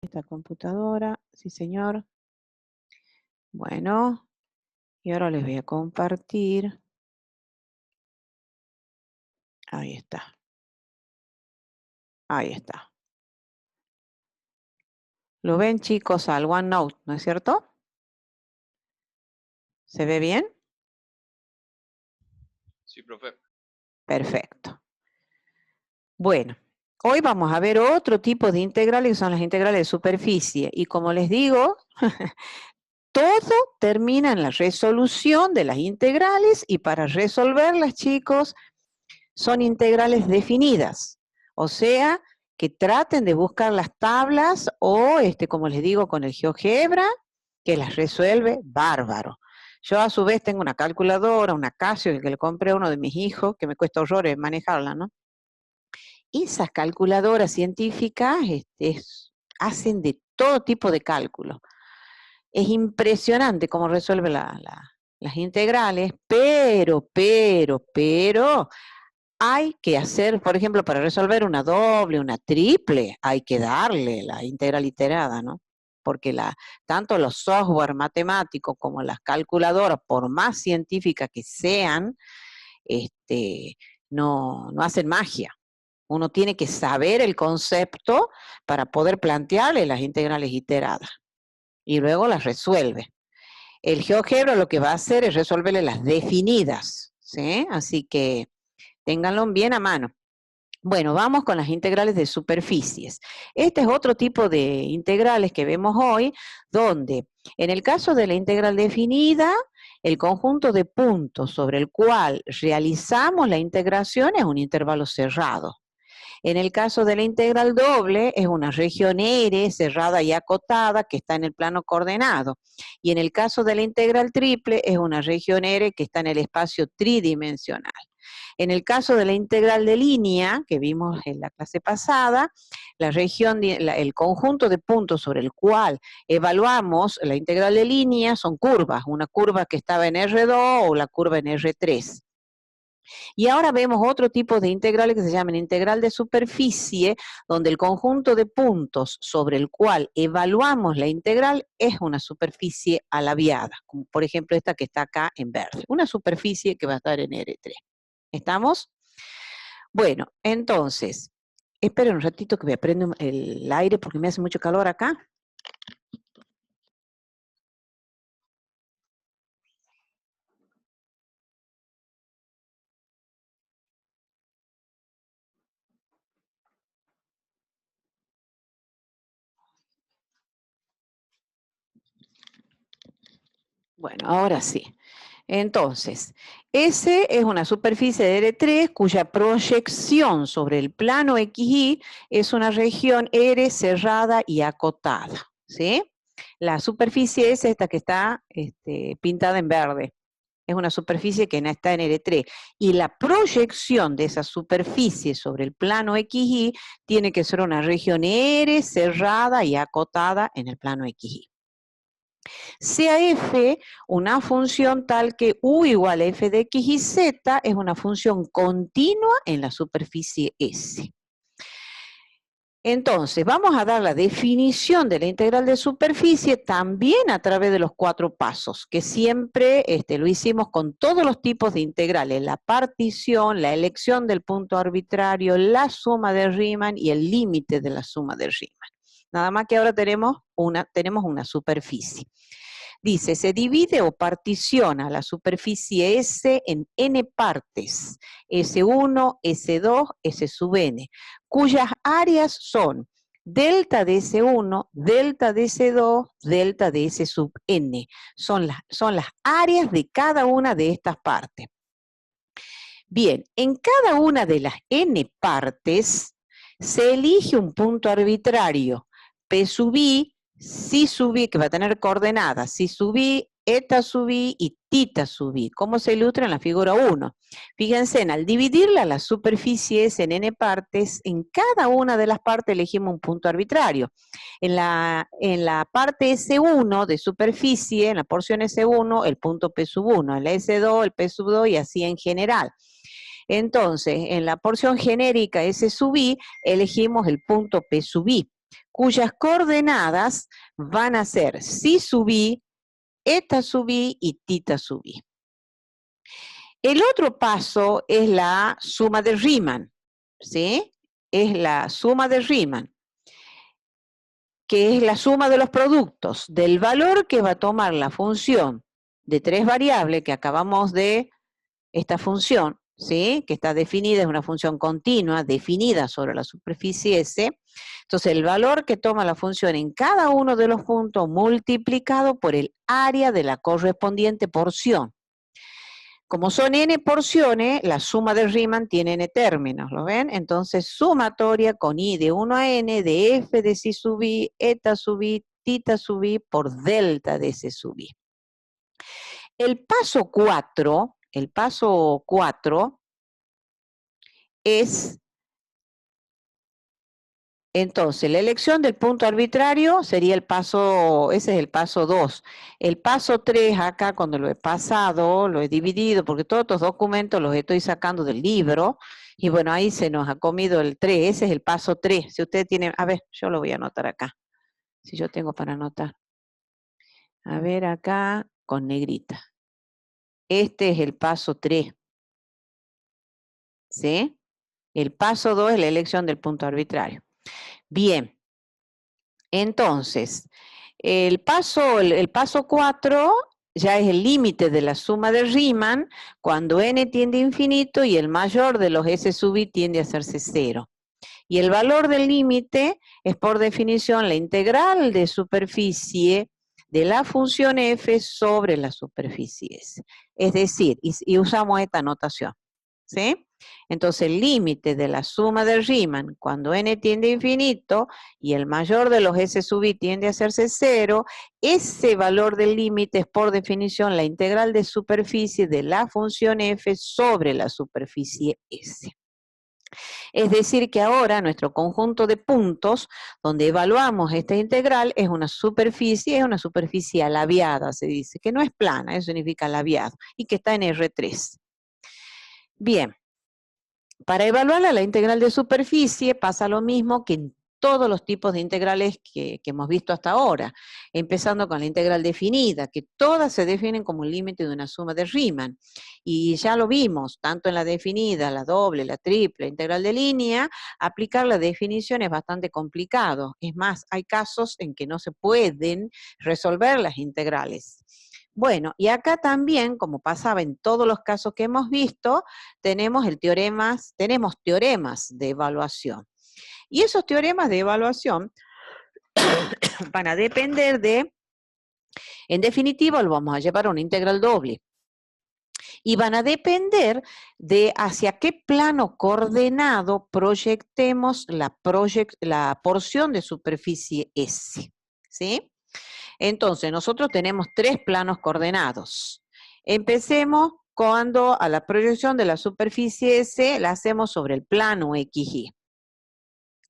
Esta computadora, sí señor. Bueno, y ahora les voy a compartir. Ahí está. Ahí está. ¿Lo ven, chicos, al OneNote, no es cierto? ¿Se ve bien? Sí, profe. Perfecto. Bueno, hoy vamos a ver otro tipo de integrales que son las integrales de superficie. Y como les digo, todo termina en la resolución de las integrales y para resolverlas, chicos, son integrales definidas. O sea, que traten de buscar las tablas o, como les digo, con el GeoGebra, que las resuelve bárbaro. Yo a su vez tengo una calculadora, una Casio, que le compré a uno de mis hijos, que me cuesta horrores manejarla, ¿no? Y esas calculadoras científicas hacen de todo tipo de cálculos. Es impresionante cómo resuelve las integrales, pero, hay que hacer, por ejemplo, para resolver una doble, una triple, hay que darle la integral iterada, ¿no? Porque tanto los software matemáticos como las calculadoras, por más científicas que sean, no hacen magia. Uno tiene que saber el concepto para poder plantearle las integrales iteradas y luego las resuelve. El GeoGebra lo que va a hacer es resolverle las definidas, ¿sí? Así que ténganlo bien a mano. Bueno, vamos con las integrales de superficies. Este es otro tipo de integrales que vemos hoy, donde en el caso de la integral definida, el conjunto de puntos sobre el cual realizamos la integración es un intervalo cerrado. En el caso de la integral doble, es una región R cerrada y acotada que está en el plano coordenado. Y en el caso de la integral triple, es una región R que está en el espacio tridimensional. En el caso de la integral de línea, que vimos en la clase pasada, el conjunto de puntos sobre el cual evaluamos la integral de línea son curvas, una curva que estaba en R2 o la curva en R3. Y ahora vemos otro tipo de integrales que se llaman integral de superficie, donde el conjunto de puntos sobre el cual evaluamos la integral es una superficie alabiada, como por ejemplo esta que está acá en verde, una superficie que va a estar en R3. ¿Estamos? Bueno, entonces, esperen un ratito que me prendo el aire porque me hace mucho calor acá. Bueno, ahora sí. Entonces, S es una superficie de R3 cuya proyección sobre el plano XY es una región R cerrada y acotada, ¿sí? La superficie es esta que está pintada en verde. Es una superficie que no está en R3. Y la proyección de esa superficie sobre el plano XY tiene que ser una región R cerrada y acotada en el plano XY. Sea f una función tal que u igual a f de x y z es una función continua en la superficie S. Entonces, vamos a dar la definición de la integral de superficie también a través de los 4 pasos, que siempre lo hicimos con todos los tipos de integrales, la partición, la elección del punto arbitrario, la suma de Riemann y el límite de la suma de Riemann. Nada más que ahora tenemos una superficie. Dice, se divide o particiona la superficie S en n partes, S1, S2, S sub n, cuyas áreas son delta de S1, delta de S2, delta de S sub n. Son las áreas de cada una de estas partes. Bien, en cada una de las n partes se elige un punto arbitrario, P sub i, si sub i, que va a tener coordenadas, si sub i, eta sub i y tita sub i, como se ilustra en la figura 1. Fíjense, al dividirla las superficies en n partes, en cada una de las partes elegimos un punto arbitrario. En la parte S1 de superficie, en la porción S1, el punto P sub 1, en la S2, el P sub 2 y así en general. Entonces, en la porción genérica S sub i, elegimos el punto P sub i, cuyas coordenadas van a ser psi sub i, eta sub i y tita sub i. El otro paso es la suma de Riemann, ¿sí? Es la suma de Riemann, que es la suma de los productos del valor que va a tomar la función de 3 variables que acabamos de, esta función, ¿sí? Que está definida, es una función continua, definida sobre la superficie S. Entonces, el valor que toma la función en cada uno de los puntos multiplicado por el área de la correspondiente porción. Como son n porciones, la suma de Riemann tiene n términos, ¿lo ven? Entonces, sumatoria con i de 1 a n de f de psi sub i, eta sub i, tita sub i por delta de s sub i. El paso 4 es, entonces, la elección del punto arbitrario sería el paso, ese es el paso 2. El paso 3 acá, cuando lo he pasado, lo he dividido, porque todos estos documentos los estoy sacando del libro, y bueno, ahí se nos ha comido el 3, ese es el paso 3. Si usted tiene, a ver, yo lo voy a anotar acá, si yo tengo para anotar. A ver acá, con negrita. Este es el paso 3. ¿Sí? El paso 2 es la elección del punto arbitrario. Bien, entonces, el paso 4 ya es el límite de la suma de Riemann cuando n tiende a infinito y el mayor de los s sub i tiende a hacerse 0. Y el valor del límite es por definición la integral de superficie de la función f sobre la superficie S. Es decir, y usamos esta notación, ¿sí? Entonces el límite de la suma de Riemann cuando n tiende a infinito y el mayor de los s sub i tiende a hacerse 0, ese valor del límite es por definición la integral de superficie de la función f sobre la superficie S. Es decir que ahora nuestro conjunto de puntos donde evaluamos esta integral es una superficie alaviada, se dice, que no es plana, eso significa alaviado, y que está en R3. Bien. Para evaluar la integral de superficie pasa lo mismo que en todos los tipos de integrales que hemos visto hasta ahora, empezando con la integral definida, que todas se definen como un límite de una suma de Riemann. Y ya lo vimos, tanto en la definida, la doble, la triple, integral de línea, aplicar la definición es bastante complicado. Es más, hay casos en que no se pueden resolver las integrales. Bueno, y acá también, como pasaba en todos los casos que hemos visto, tenemos teoremas de evaluación. Y esos teoremas de evaluación van a depender de, en definitiva, lo vamos a llevar a una integral doble. Y van a depender de hacia qué plano coordenado proyectemos la porción de superficie S, ¿sí? Entonces, nosotros tenemos 3 planos coordenados. Empecemos cuando a la proyección de la superficie S la hacemos sobre el plano XY.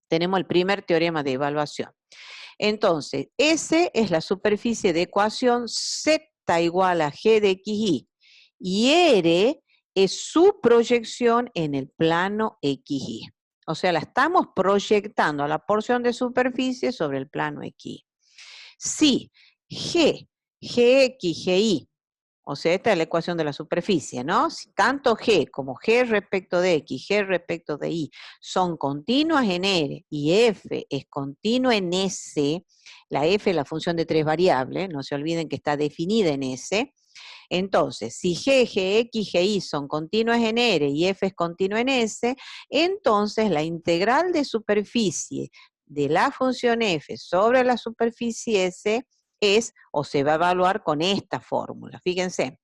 Tenemos el primer teorema de evaluación. Entonces, S es la superficie de ecuación Z igual a G de XY. Y R es su proyección en el plano XY. O sea, la estamos proyectando a la porción de superficie sobre el plano XY. Si G, Gx, Gi, o sea, esta es la ecuación de la superficie, ¿no? Si tanto G como G respecto de X, G respecto de Y son continuas en R y F es continua en S, la F es la función de 3 variables, no se olviden que está definida en S. Entonces, si G, Gx, Gi son continuas en R y F es continua en S, entonces la integral de superficie de la función f sobre la superficie S es, o se va a evaluar con esta fórmula. Fíjense,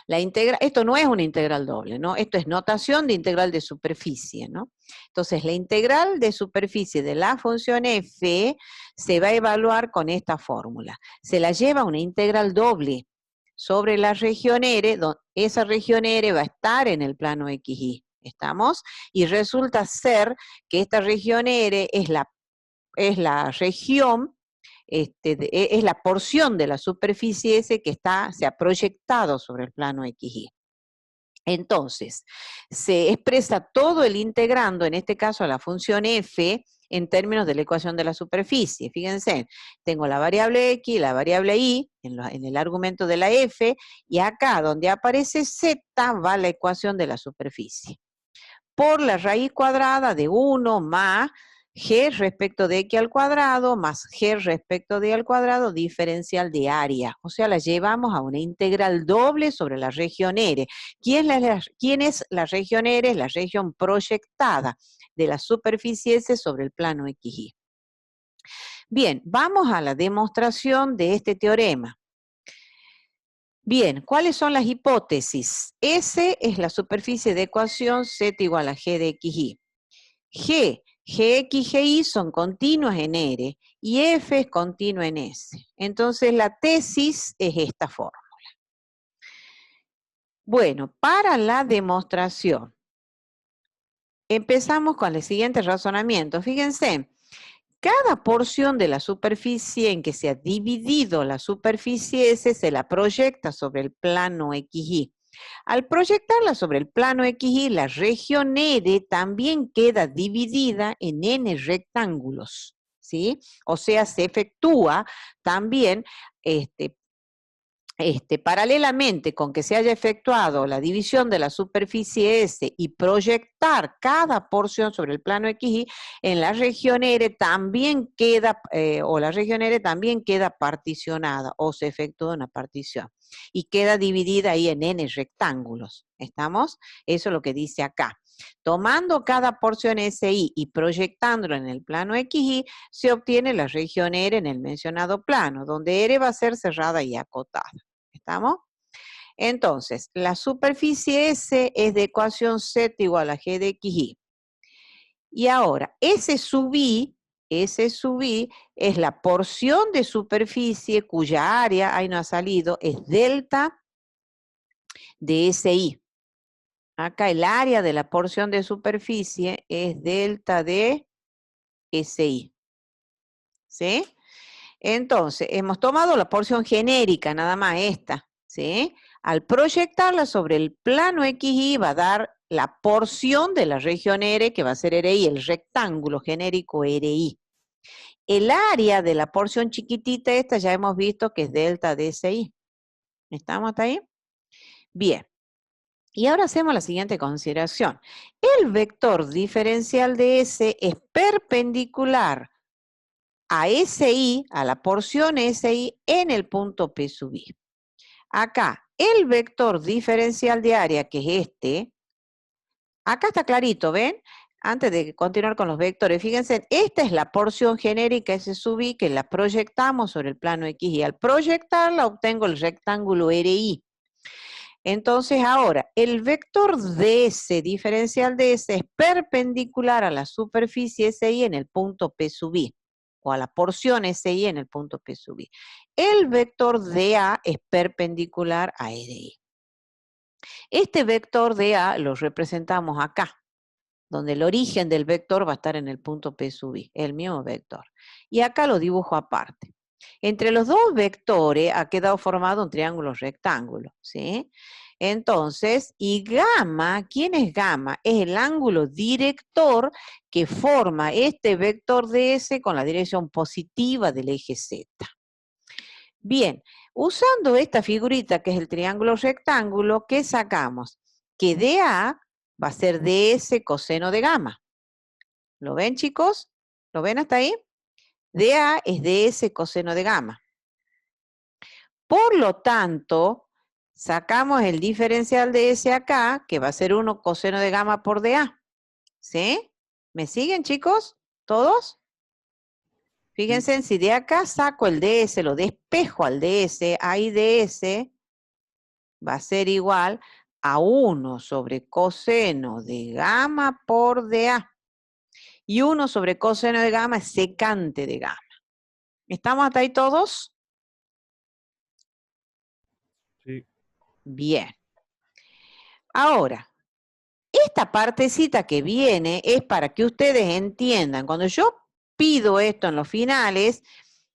esto no es una integral doble, ¿no? Esto es notación de integral de superficie, ¿no? Entonces, la integral de superficie de la función f se va a evaluar con esta fórmula. Se la lleva una integral doble sobre la región R, esa región R va a estar en el plano XY. ¿Estamos? Y resulta ser que esta región R es la región, es la porción de la superficie S que se ha proyectado sobre el plano XY. Entonces, se expresa todo el integrando, en este caso la función f, en términos de la ecuación de la superficie. Fíjense, tengo la variable X y la variable Y en el argumento de la F, y acá donde aparece Z va la ecuación de la superficie. Por la raíz cuadrada de 1 más G respecto de X al cuadrado más G respecto de Y al cuadrado diferencial de área. O sea, la llevamos a una integral doble sobre la región R. ¿Quién es la región R? Es la región proyectada de la superficie S sobre el plano XY. Bien, vamos a la demostración de este teorema. Bien, ¿cuáles son las hipótesis? S es la superficie de ecuación Z igual a G de XY. G, Gx, Gy son continuas en R y F es continua en S. Entonces la tesis es esta fórmula. Bueno, para la demostración, empezamos con el siguiente razonamiento. Fíjense, cada porción de la superficie en que se ha dividido la superficie S se la proyecta sobre el plano XY. Al proyectarla sobre el plano XY, la región R también queda dividida en N rectángulos, ¿sí? O sea, se efectúa también paralelamente con que se haya efectuado la división de la superficie S y proyectar cada porción sobre el plano XY, en la región R también queda, la región R también queda particionada, o se efectúa una partición, y queda dividida ahí en N rectángulos. ¿Estamos? Eso es lo que dice acá. Tomando cada porción SI y proyectándolo en el plano XY, se obtiene la región R en el mencionado plano, donde R va a ser cerrada y acotada. ¿Estamos? Entonces, la superficie S es de ecuación Z igual a G de XY. Y ahora, S sub I es la porción de superficie cuya área, ahí no ha salido, es delta de SI. Acá el área de la porción de superficie es delta de SI. ¿Sí? Entonces, hemos tomado la porción genérica, nada más esta. ¿Sí? Al proyectarla sobre el plano XY va a dar la porción de la región R, que va a ser RI, el rectángulo genérico RI. El área de la porción chiquitita esta ya hemos visto que es delta de SI. ¿Estamos hasta ahí? Bien. Y ahora hacemos la siguiente consideración. El vector diferencial de S es perpendicular a SI, a la porción SI, en el punto P sub I. Acá, el vector diferencial de área, que es este, acá está clarito, ¿ven? Antes de continuar con los vectores, fíjense, esta es la porción genérica S sub I que la proyectamos sobre el plano X y al proyectarla obtengo el rectángulo RI. Entonces ahora, el vector DS, diferencial de S, es perpendicular a la superficie SI en el punto P sub I, o a la porción SI en el punto P sub I. El vector DA es perpendicular a RI. Este vector DA lo representamos acá, donde el origen del vector va a estar en el punto P sub I, el mismo vector. Y acá lo dibujo aparte. Entre los dos vectores ha quedado formado un triángulo rectángulo, ¿sí? Entonces, y gamma, ¿quién es gamma? Es el ángulo director que forma este vector DS con la dirección positiva del eje Z. Bien, usando esta figurita que es el triángulo rectángulo, ¿qué sacamos? Que DA va a ser DS coseno de gamma. ¿Lo ven, chicos? ¿Lo ven hasta ahí? DA es DS coseno de gamma. Por lo tanto, sacamos el diferencial de S acá, que va a ser 1 coseno de gamma por DA. ¿Sí? ¿Me siguen, chicos? ¿Todos? Fíjense, si de acá saco el DS, lo despejo al DS, ahí DS va a ser igual a 1 sobre coseno de gamma por DA. Y 1 sobre coseno de gamma es secante de gamma. ¿Estamos hasta ahí todos? Sí. Bien. Ahora, esta partecita que viene es para que ustedes entiendan. Cuando yo pido esto en los finales,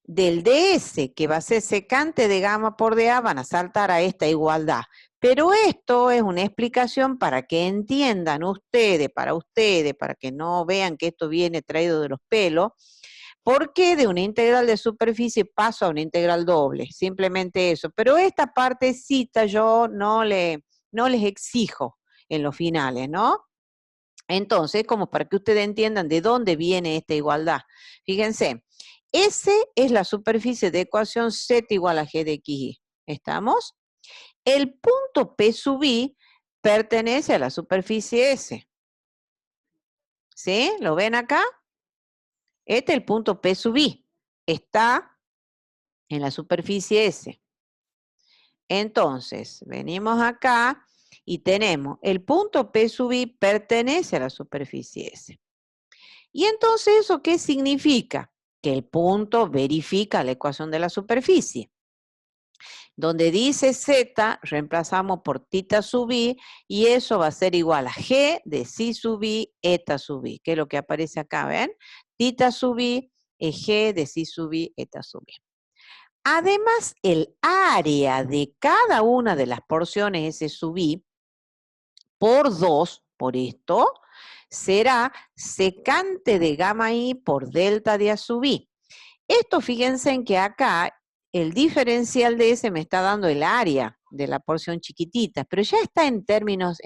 del DS, que va a ser secante de gamma por DA, van a saltar a esta igualdad. Pero esto es una explicación para que entiendan ustedes, para que no vean que esto viene traído de los pelos, ¿por qué de una integral de superficie paso a una integral doble? Simplemente eso. Pero esta partecita yo no les exijo en los finales, ¿no? Entonces, como para que ustedes entiendan de dónde viene esta igualdad. Fíjense, S es la superficie de ecuación Z igual a G de XY. ¿Estamos? El punto P sub I pertenece a la superficie S. ¿Sí? ¿Lo ven acá? Este es el punto P sub I. Está en la superficie S. Entonces, venimos acá y tenemos el punto P sub I pertenece a la superficie S. Y entonces, ¿eso qué significa? Que el punto verifica la ecuación de la superficie. Donde dice Z, reemplazamos por tita sub I, y eso va a ser igual a G de psi sub I, eta sub I, que es lo que aparece acá, ¿ven? Tita sub I es G de psi sub I, eta sub I. Además, el área de cada una de las porciones S sub I por 2, por esto, será secante de gamma I por delta de A sub I. Esto, fíjense en que acá el diferencial de S me está dando el área de la porción chiquitita, pero ya está en términos,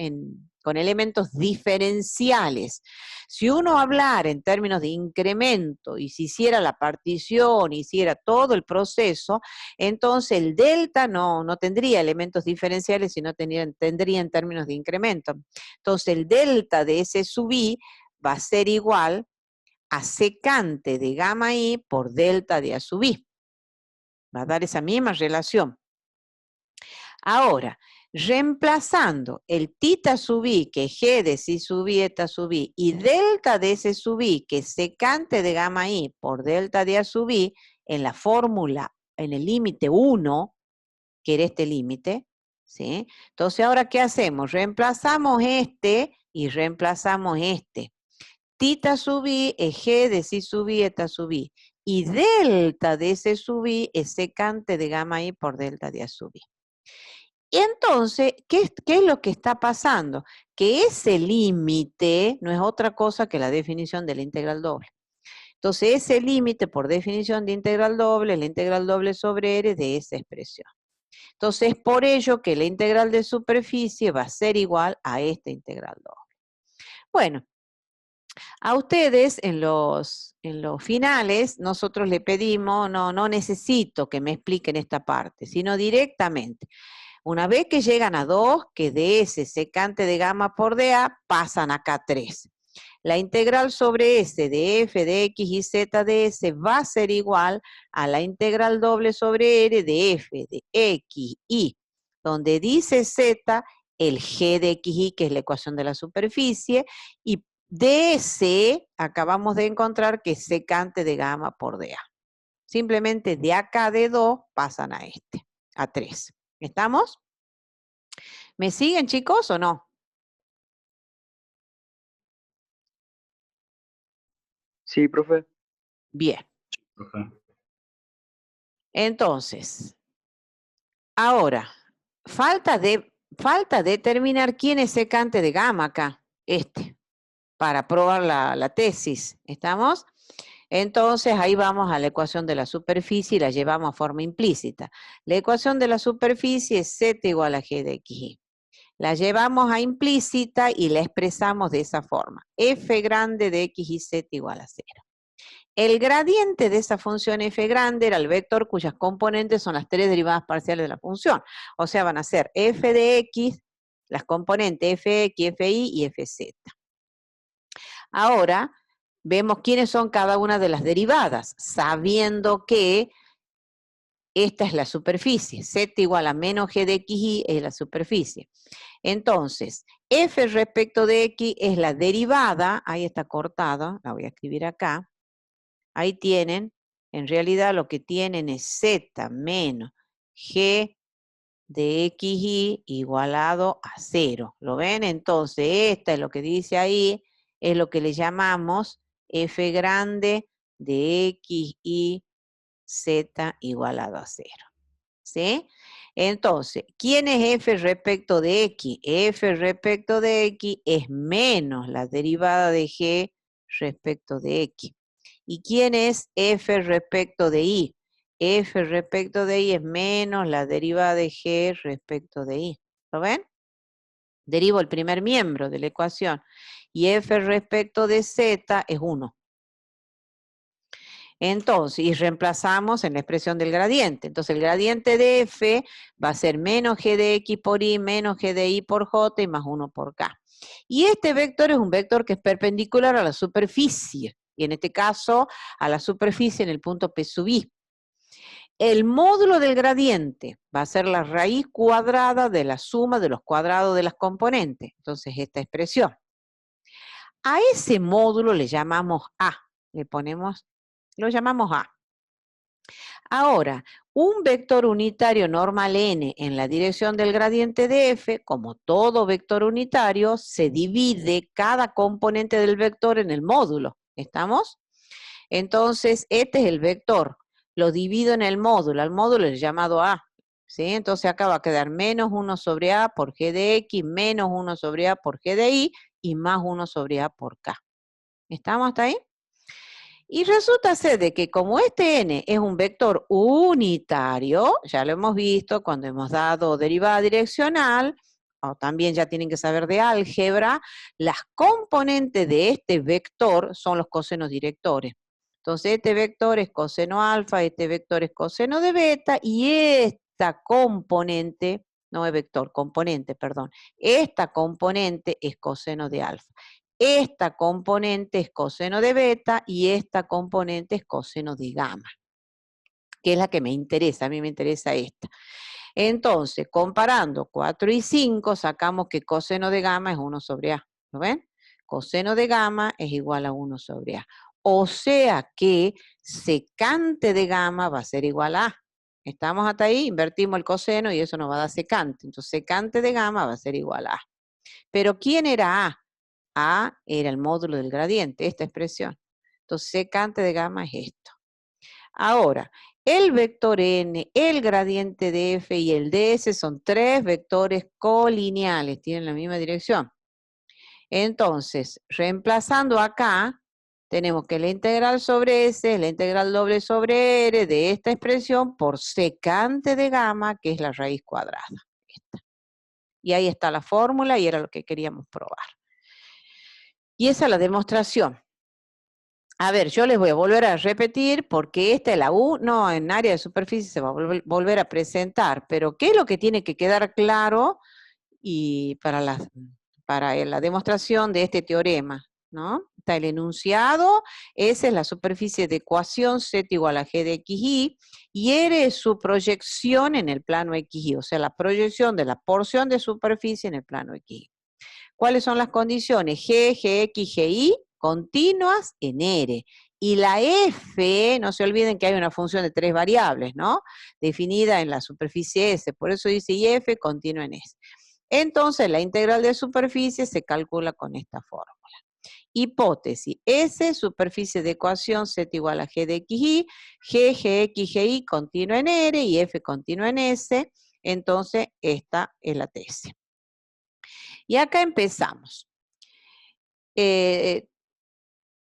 con elementos diferenciales. Si uno hablara en términos de incremento y si hiciera la partición, hiciera todo el proceso, entonces el delta no tendría elementos diferenciales, sino tendría en términos de incremento. Entonces el delta de S sub I va a ser igual a secante de gamma I por delta de A sub I. Va a dar esa misma relación. Ahora, reemplazando el tita sub I, que es G de psi sub I, eta sub I, y delta de S sub I, que es secante de gamma I por delta de A sub I, en la fórmula, en el límite 1, que era este límite, ¿sí? Entonces, ¿ahora qué hacemos? Reemplazamos este y reemplazamos este. Tita sub I es G de psi sub I, eta sub I. Y delta de S sub I es secante de gamma I por delta de A sub I. Y entonces, ¿qué es lo que está pasando? Que ese límite no es otra cosa que la definición de la integral doble. Entonces, ese límite, por definición de integral doble, es la integral doble sobre R de esa expresión. Entonces, por ello que la integral de superficie va a ser igual a esta integral doble. Bueno, a ustedes en los finales nosotros le pedimos, no necesito que me expliquen esta parte, sino directamente. Una vez que llegan a 2, que de S secante de gamma por dA, pasan acá a 3. La integral sobre S de f de x y z de S va a ser igual a la integral doble sobre R de f de x y, donde dice z, el g de xy, que es la ecuación de la superficie, y de S acabamos de encontrar que es secante de gamma por dA. Simplemente de acá de 2 pasan a este, a 3. ¿Estamos? ¿Me siguen, chicos, o no? Sí, profe. Bien. Profe. Entonces, ahora, falta determinar quién es secante de gamma acá, para probar la tesis. ¿Estamos? Entonces, ahí vamos a la ecuación de la superficie y la llevamos a forma implícita. La ecuación de la superficie es z igual a g de xy. La llevamos a implícita y la expresamos de esa forma. F grande de x y z igual a 0. El gradiente de esa función f grande era el vector cuyas componentes son las 3 derivadas parciales de la función. O sea, van a ser f de x, las componentes fx, fi y fz. Ahora, vemos quiénes son cada una de las derivadas, sabiendo que esta es la superficie. Z igual a menos g de xy es la superficie. Entonces, f respecto de x es la derivada, ahí está cortada, la voy a escribir acá. Ahí tienen, en realidad lo que tienen es z menos g de xy igualado a 0. ¿Lo ven? Entonces, esta es lo que dice ahí, es lo que le llamamos f grande de x y z igualado a 0. ¿sí? Entonces, ¿quién es f respecto de x? F respecto de x es menos la derivada de g respecto de x. ¿Y quién es f respecto de y? F respecto de y es menos la derivada de g respecto de y. ¿Lo ven? Derivo el primer miembro de la ecuación. Y f respecto de z es 1. Entonces, y reemplazamos en la expresión del gradiente. Entonces, el gradiente de f va a ser menos g de x por y, menos g de y por j y más 1 por k. Y este vector es un vector que es perpendicular a la superficie. Y en este caso, a la superficie en el punto P sub i. El módulo del gradiente va a ser la raíz cuadrada de la suma de los cuadrados de las componentes. Entonces, esta expresión. A ese módulo le llamamos A. Lo llamamos A. Ahora, un vector unitario normal n en la dirección del gradiente de f, como todo vector unitario, se divide cada componente del vector en el módulo. ¿Estamos? Entonces, este es el vector. Lo divido en el módulo. Al módulo es llamado A. ¿Sí? Entonces acá va a quedar menos 1 sobre A por G de X, menos 1 sobre A por G de Y, y más 1 sobre A por K. ¿Estamos hasta ahí? Y resulta ser de que como este n es un vector unitario, ya lo hemos visto cuando hemos dado derivada direccional, o también ya tienen que saber de álgebra, las componentes de este vector son los cosenos directores. Entonces este vector es coseno alfa, este vector es coseno de beta, y esta componente, no es vector, componente, perdón, esta componente es coseno de alfa. Esta componente es coseno de beta y esta componente es coseno de gamma, que es la que me interesa, a mí me interesa esta. Entonces, comparando 4 y 5, sacamos que coseno de gamma es 1 sobre A, ¿lo ven? Coseno de gamma es igual a 1 sobre A. O sea que secante de gamma va a ser igual a A. ¿Estamos hasta ahí? Invertimos el coseno y eso nos va a dar secante. Entonces, secante de gamma va a ser igual a A. Pero ¿quién era A? A era el módulo del gradiente, esta expresión. Entonces, secante de gamma es esto. Ahora, el vector n, el gradiente de f y el ds son tres vectores colineales, tienen la misma dirección. Entonces, reemplazando acá, tenemos que la integral sobre s es la integral doble sobre r de esta expresión por secante de gamma, que es la raíz cuadrada. Esta. Y ahí está la fórmula y era lo que queríamos probar. Y esa es la demostración. A ver, yo les voy a volver a repetir porque esta es la U, no, en área de superficie se va a volver a presentar, pero ¿qué es lo que tiene que quedar claro y para la demostración de este teorema? ¿No? Está el enunciado, esa es la superficie de ecuación z igual a g de xy, y R es su proyección en el plano xy, o sea, la proyección de la porción de superficie en el plano xy. ¿Cuáles son las condiciones? G, Gx, Gi, continuas en R. Y la f, no se olviden que hay una función de 3 variables, ¿no? Definida en la superficie S, por eso dice y f continua en S. Entonces, la integral de superficie se calcula con esta fórmula. Hipótesis, S, superficie de ecuación Z igual a G de XY, G, Gx, Gi continua en R y F continua en S, entonces esta es la tesis. Y acá empezamos.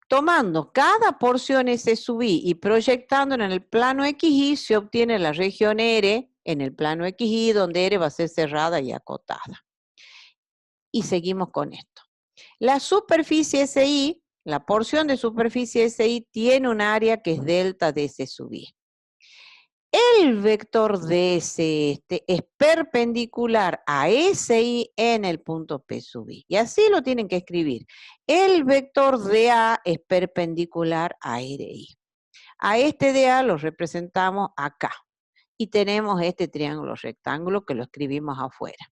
Tomando cada porción S sub i y proyectándola en el plano XY, se obtiene la región R en el plano XY, donde R va a ser cerrada y acotada. Y seguimos con esto. La superficie SI, la porción de superficie SI, tiene un área que es delta de S sub i. El vector de S es perpendicular a SI en el punto P sub i. Y así lo tienen que escribir. El vector de A es perpendicular a RI. A este de A lo representamos acá. Y tenemos este triángulo rectángulo que lo escribimos afuera.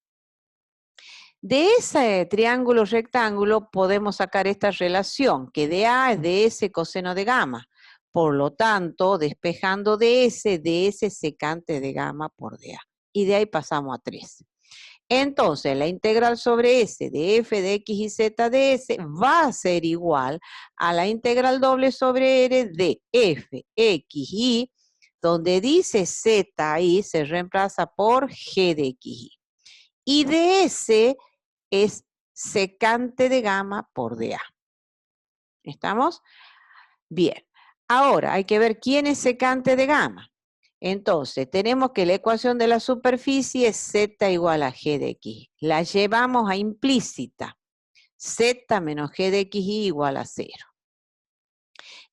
De ese triángulo rectángulo podemos sacar esta relación, que de A es de S coseno de gamma. Por lo tanto, despejando de S secante de gamma por dA. Y de ahí pasamos a 3. Entonces, la integral sobre S de f de x y z de S va a ser igual a la integral doble sobre R de f, x, y donde dice Z ahí se reemplaza por G de XY. Y DS es secante de gamma por DA. ¿Estamos? Bien. Ahora hay que ver quién es secante de gamma. Entonces, tenemos que la ecuación de la superficie es Z igual a G de X. La llevamos a implícita. Z menos G de XY igual a 0.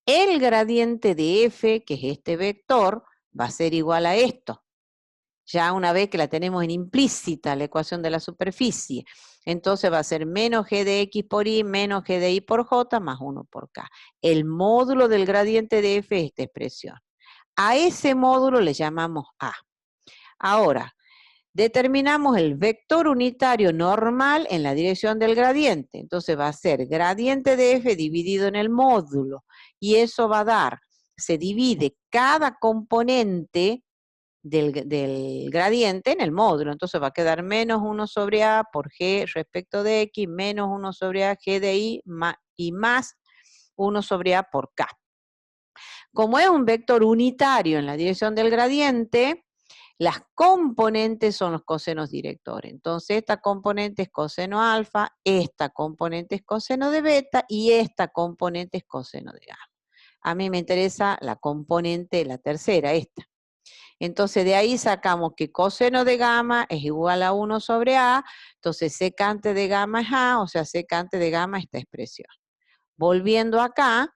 El gradiente de F, que es este vector, va a ser igual a esto. Ya una vez que la tenemos en implícita, la ecuación de la superficie, entonces va a ser menos G de X por Y menos G de Y por J más 1 por K. El módulo del gradiente de F es esta expresión. A ese módulo le llamamos A. Ahora, determinamos el vector unitario normal en la dirección del gradiente. Entonces va a ser gradiente de F dividido en el módulo. Y eso va a dar, se divide cada componente del gradiente en el módulo. Entonces va a quedar menos 1 sobre A por G respecto de X, menos 1 sobre A G de Y, y más 1 sobre A por K. Como es un vector unitario en la dirección del gradiente, las componentes son los cosenos directores. Entonces esta componente es coseno alfa, esta componente es coseno de beta y esta componente es coseno de gamma. A mí me interesa la componente, la tercera, esta. Entonces de ahí sacamos que coseno de gamma es igual a 1 sobre A, entonces secante de gamma es A, o sea, secante de gamma esta expresión. Volviendo acá,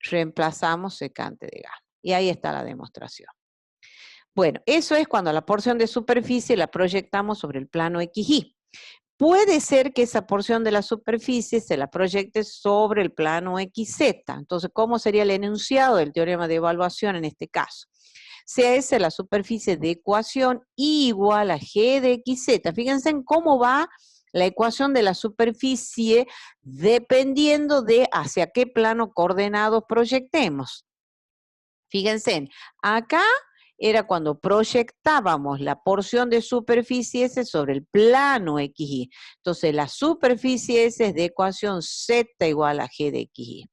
reemplazamos secante de gamma. Y ahí está la demostración. Bueno, eso es cuando la porción de superficie la proyectamos sobre el plano XY. Puede ser que esa porción de la superficie se la proyecte sobre el plano XZ. Entonces, ¿cómo sería el enunciado del teorema de evaluación en este caso? Sea esa la superficie de ecuación igual a G de XZ. Fíjense en cómo va la ecuación de la superficie dependiendo de hacia qué plano coordenado proyectemos. Fíjense, acá era cuando proyectábamos la porción de superficie S sobre el plano XY. Entonces, la superficie S es de ecuación Z igual a G de XY.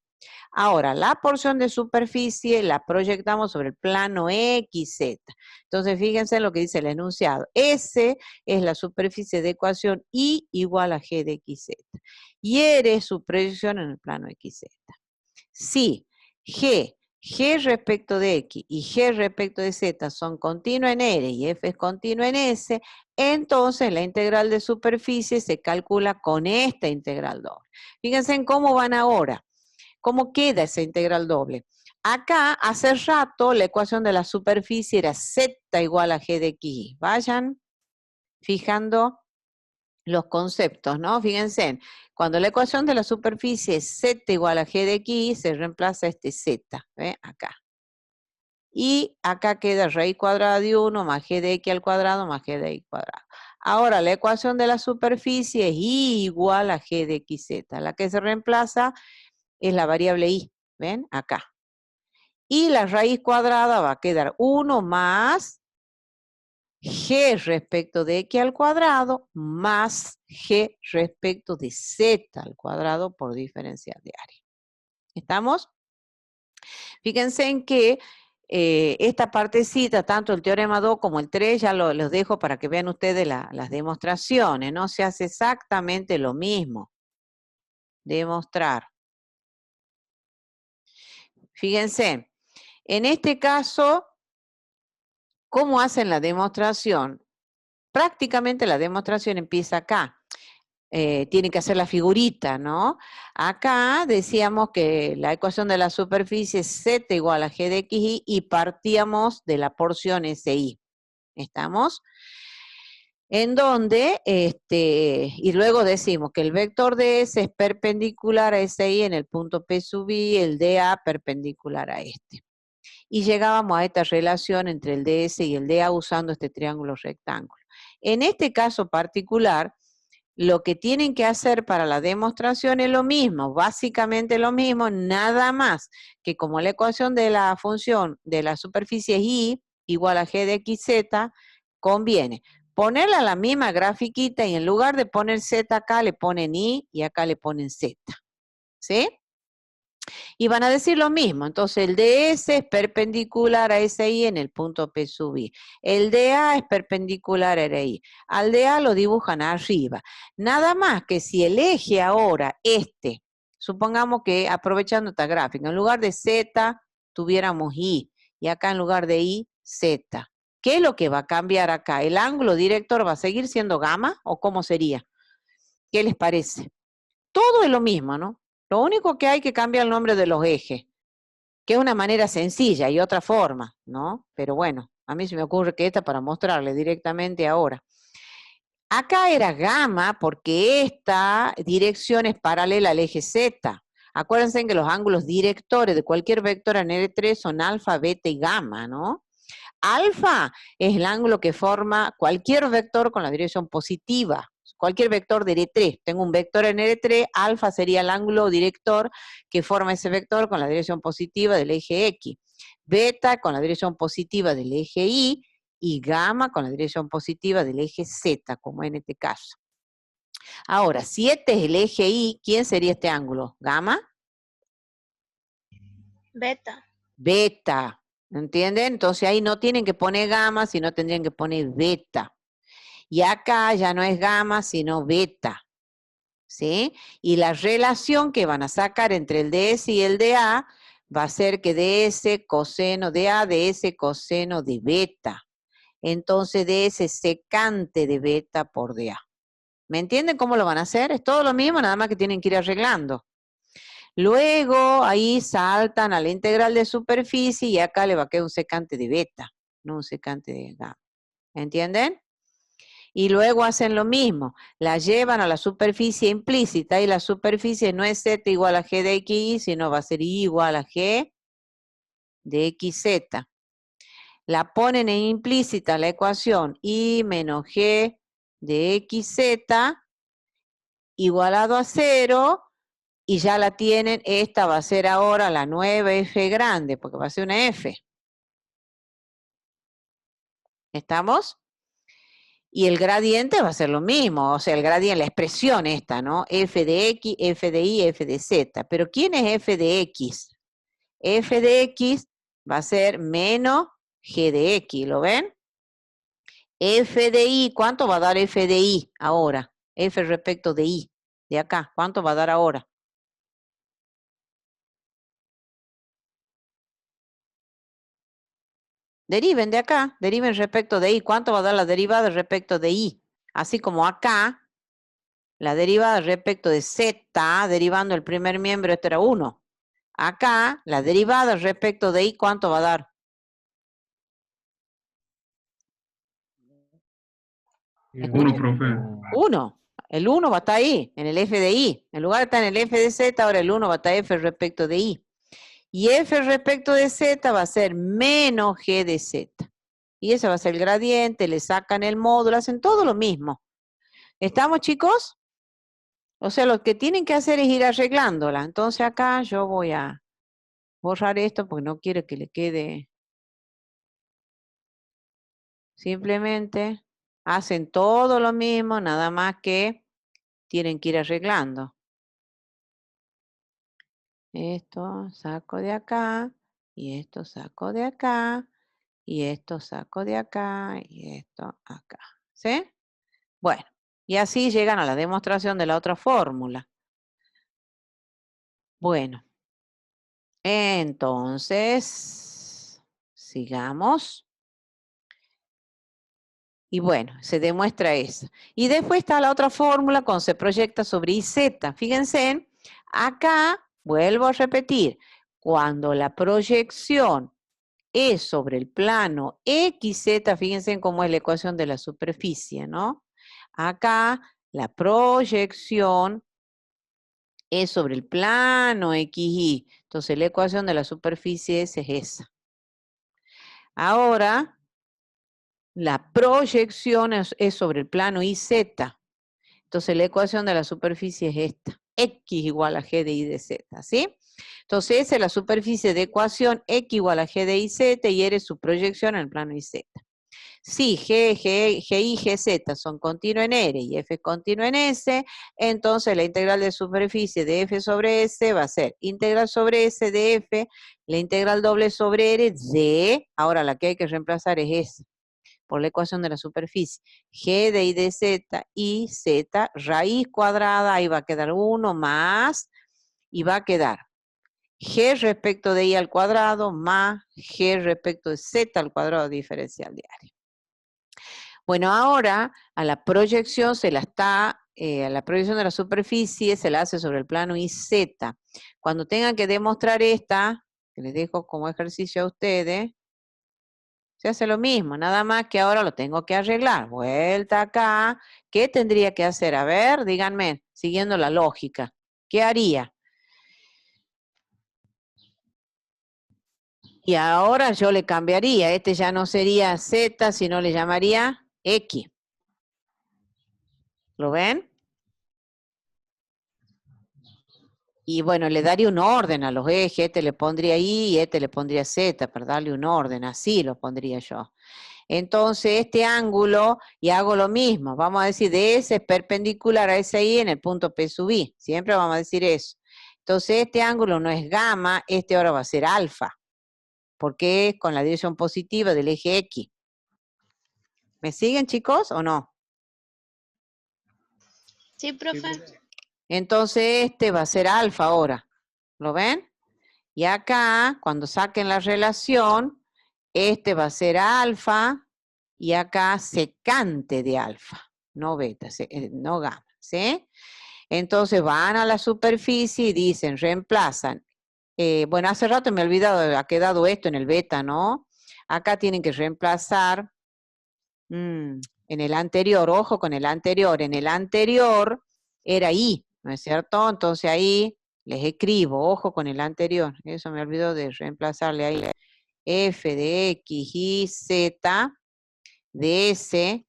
Ahora, la porción de superficie la proyectamos sobre el plano XZ. Entonces, fíjense en lo que dice el enunciado. S es la superficie de ecuación Y igual a G de XZ. Y R es su proyección en el plano XZ. Si G respecto de X y G respecto de Z son continuos en R y F es continuo en S, entonces la integral de superficie se calcula con esta integral doble. Fíjense en cómo van ahora. ¿Cómo queda esa integral doble? Acá, hace rato, la ecuación de la superficie era Z igual a G de X. Vayan fijando los conceptos, ¿no? Fíjense, cuando la ecuación de la superficie es Z igual a G de X, se reemplaza este Z, ¿ve? Acá. Y acá queda raíz cuadrada de 1 más G de X al cuadrado más G de Y cuadrado. Ahora, la ecuación de la superficie es Y igual a G de XZ. La que se reemplaza es la variable Y, ¿ven? Acá. Y la raíz cuadrada va a quedar 1 más G respecto de X al cuadrado más G respecto de Z al cuadrado por diferencial de área. ¿Estamos? Fíjense en que esta partecita, tanto el teorema 2 como el 3, ya los dejo para que vean ustedes las demostraciones, ¿no? Se hace exactamente lo mismo. Demostrar. Fíjense, en este caso, ¿cómo hacen la demostración? Prácticamente la demostración empieza acá. Tiene que hacer la figurita, ¿no? Acá decíamos que la ecuación de la superficie es Z igual a G de XY y partíamos de la porción SI. ¿Estamos? En donde, y luego decimos que el vector de S es perpendicular a SI en el punto P sub I, el DA perpendicular a este. Y llegábamos a esta relación entre el DS y el DA usando este triángulo rectángulo. En este caso particular, lo que tienen que hacer para la demostración es lo mismo, básicamente lo mismo, nada más que como la ecuación de la función de la superficie es Y igual a G de XZ, conviene ponerla a la misma grafiquita y en lugar de poner Z acá le ponen Y y acá le ponen Z. ¿Sí? Y van a decir lo mismo, entonces el DS es perpendicular a SI en el punto P sub I. El DA es perpendicular a RI. Al DA lo dibujan arriba. Nada más que si el eje ahora, supongamos que aprovechando esta gráfica, en lugar de Z tuviéramos I, y acá en lugar de I, Z. ¿Qué es lo que va a cambiar acá? ¿El ángulo director va a seguir siendo gamma o cómo sería? ¿Qué les parece? Todo es lo mismo, ¿no? Lo único que hay que cambiar el nombre de los ejes, que es una manera sencilla y otra forma, ¿no? Pero bueno, a mí se me ocurre que esta para mostrarle directamente ahora. Acá era gamma porque esta dirección es paralela al eje Z. Acuérdense que los ángulos directores de cualquier vector en L3 son alfa, beta y gamma, ¿no? Alfa es el ángulo que forma cualquier vector con la dirección positiva. Cualquier vector de L3. Tengo un vector en L3, alfa sería el ángulo director que forma ese vector con la dirección positiva del eje X. Beta con la dirección positiva del eje y gamma con la dirección positiva del eje Z, como en este caso. Ahora, si este es el eje Y, ¿quién sería este ángulo? ¿Gamma? Beta. Beta. ¿Entienden? Entonces ahí no tienen que poner gamma, sino tendrían que poner beta. Y acá ya no es gamma, sino beta. ¿Sí? Y la relación que van a sacar entre el DS y el DA va a ser que DS coseno de A, DS coseno de beta. Entonces DS secante de beta por DA. ¿Me entienden cómo lo van a hacer? Es todo lo mismo, nada más que tienen que ir arreglando. Luego ahí saltan a la integral de superficie y acá le va a quedar un secante de beta, no un secante de gamma. ¿Entienden? Y luego hacen lo mismo, la llevan a la superficie implícita y la superficie no es Z igual a G de XY, sino va a ser I igual a G de XZ. La ponen en implícita la ecuación I menos G de XZ igualado a 0 y ya la tienen, esta va a ser ahora la nueva F grande, porque va a ser una F. ¿Estamos? Y el gradiente va a ser lo mismo, o sea, el gradiente, la expresión esta, ¿no? F de X, F de Y, F de Z. Pero ¿quién es F de X? F de X va a ser menos G de X, ¿lo ven? F de Y, ¿cuánto va a dar F de Y ahora? F respecto de Y, de acá, ¿cuánto va a dar ahora? Deriven de acá, deriven respecto de Y. ¿Cuánto va a dar la derivada respecto de Y? Así como acá, la derivada respecto de Z, derivando el primer miembro, esto era 1. Acá, la derivada respecto de Y, ¿cuánto va a dar? 1, profe. 1. El 1 va a estar ahí, en el F de Y. En lugar de estar en el F de Z, ahora el 1 va a estar F respecto de Y. Y F respecto de Z va a ser menos G de Z. Y ese va a ser el gradiente, le sacan el módulo, hacen todo lo mismo. ¿Estamos, chicos? O sea, lo que tienen que hacer es ir arreglándola. Entonces acá yo voy a borrar esto porque no quiero que le quede. Simplemente hacen todo lo mismo, nada más que tienen que ir arreglando. Esto saco de acá, y esto saco de acá, y esto saco de acá, y esto acá. ¿Sí? Bueno, y así llegan a la demostración de la otra fórmula. Bueno, entonces, sigamos. Y bueno, se demuestra eso. Y después está la otra fórmula cuando se proyecta sobre IZ. Fíjense, acá, vuelvo a repetir, cuando la proyección es sobre el plano XZ, fíjense cómo es la ecuación de la superficie, ¿no? Acá, la proyección es sobre el plano XY. Entonces, la ecuación de la superficie es esa. Ahora, la proyección es sobre el plano IZ. Entonces, la ecuación de la superficie es esta. X igual a G de Y de Z, ¿sí? Entonces, esa es la superficie de ecuación X igual a G de Y Z y eres su proyección en el plano IZ. Si G y GZ son continuos en R y F es continuo en S, entonces la integral de superficie de F sobre S va a ser integral sobre S de F, la integral doble sobre R de, ahora la que hay que reemplazar es S, por la ecuación de la superficie, G de I de Z y Z, raíz cuadrada, ahí va a quedar 1 más, y va a quedar G respecto de I al cuadrado más G respecto de Z al cuadrado diferencial de área. Bueno, ahora a la proyección a la proyección de la superficie se la hace sobre el plano IZ. Cuando tengan que demostrar esta, que les dejo como ejercicio a ustedes, se hace lo mismo, nada más que ahora lo tengo que arreglar. Vuelta acá, ¿qué tendría que hacer? A ver, díganme, siguiendo la lógica, ¿qué haría? Y ahora yo le cambiaría, este ya no sería Z, sino le llamaría X. ¿Lo ven? Y bueno, le daría un orden a los ejes, este le pondría I y este le pondría Z, para darle un orden, así lo pondría yo. Entonces, este ángulo, y hago lo mismo, vamos a decir, de S es perpendicular a ese I en el punto P sub I, siempre vamos a decir eso. Entonces, este ángulo no es gamma, este ahora va a ser alfa, porque es con la dirección positiva del eje X. ¿Me siguen, chicos, o no? Sí, profe. Entonces, este va a ser alfa ahora, ¿lo ven? Y acá, cuando saquen la relación, este va a ser alfa y acá secante de alfa, no beta, no gamma, ¿sí? Entonces van a la superficie y dicen, reemplazan. Bueno, hace rato me he olvidado, ha quedado esto en el beta, ¿no? Acá tienen que reemplazar en el anterior, ojo con el anterior. En el anterior era I, ¿no es cierto? Entonces ahí les escribo, ojo con el anterior. Eso me olvidó de reemplazarle ahí. F de X y Z de S,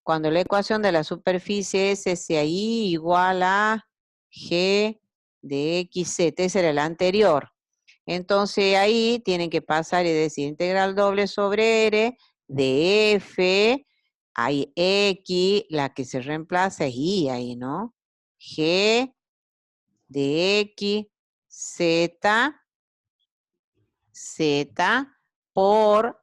cuando la ecuación de la superficie S sea I igual a G de XZ, ese era el anterior. Entonces ahí tienen que pasar y decir integral doble sobre R de F, hay X, la que se reemplaza es I ahí, ¿no? G de X, Z, Z por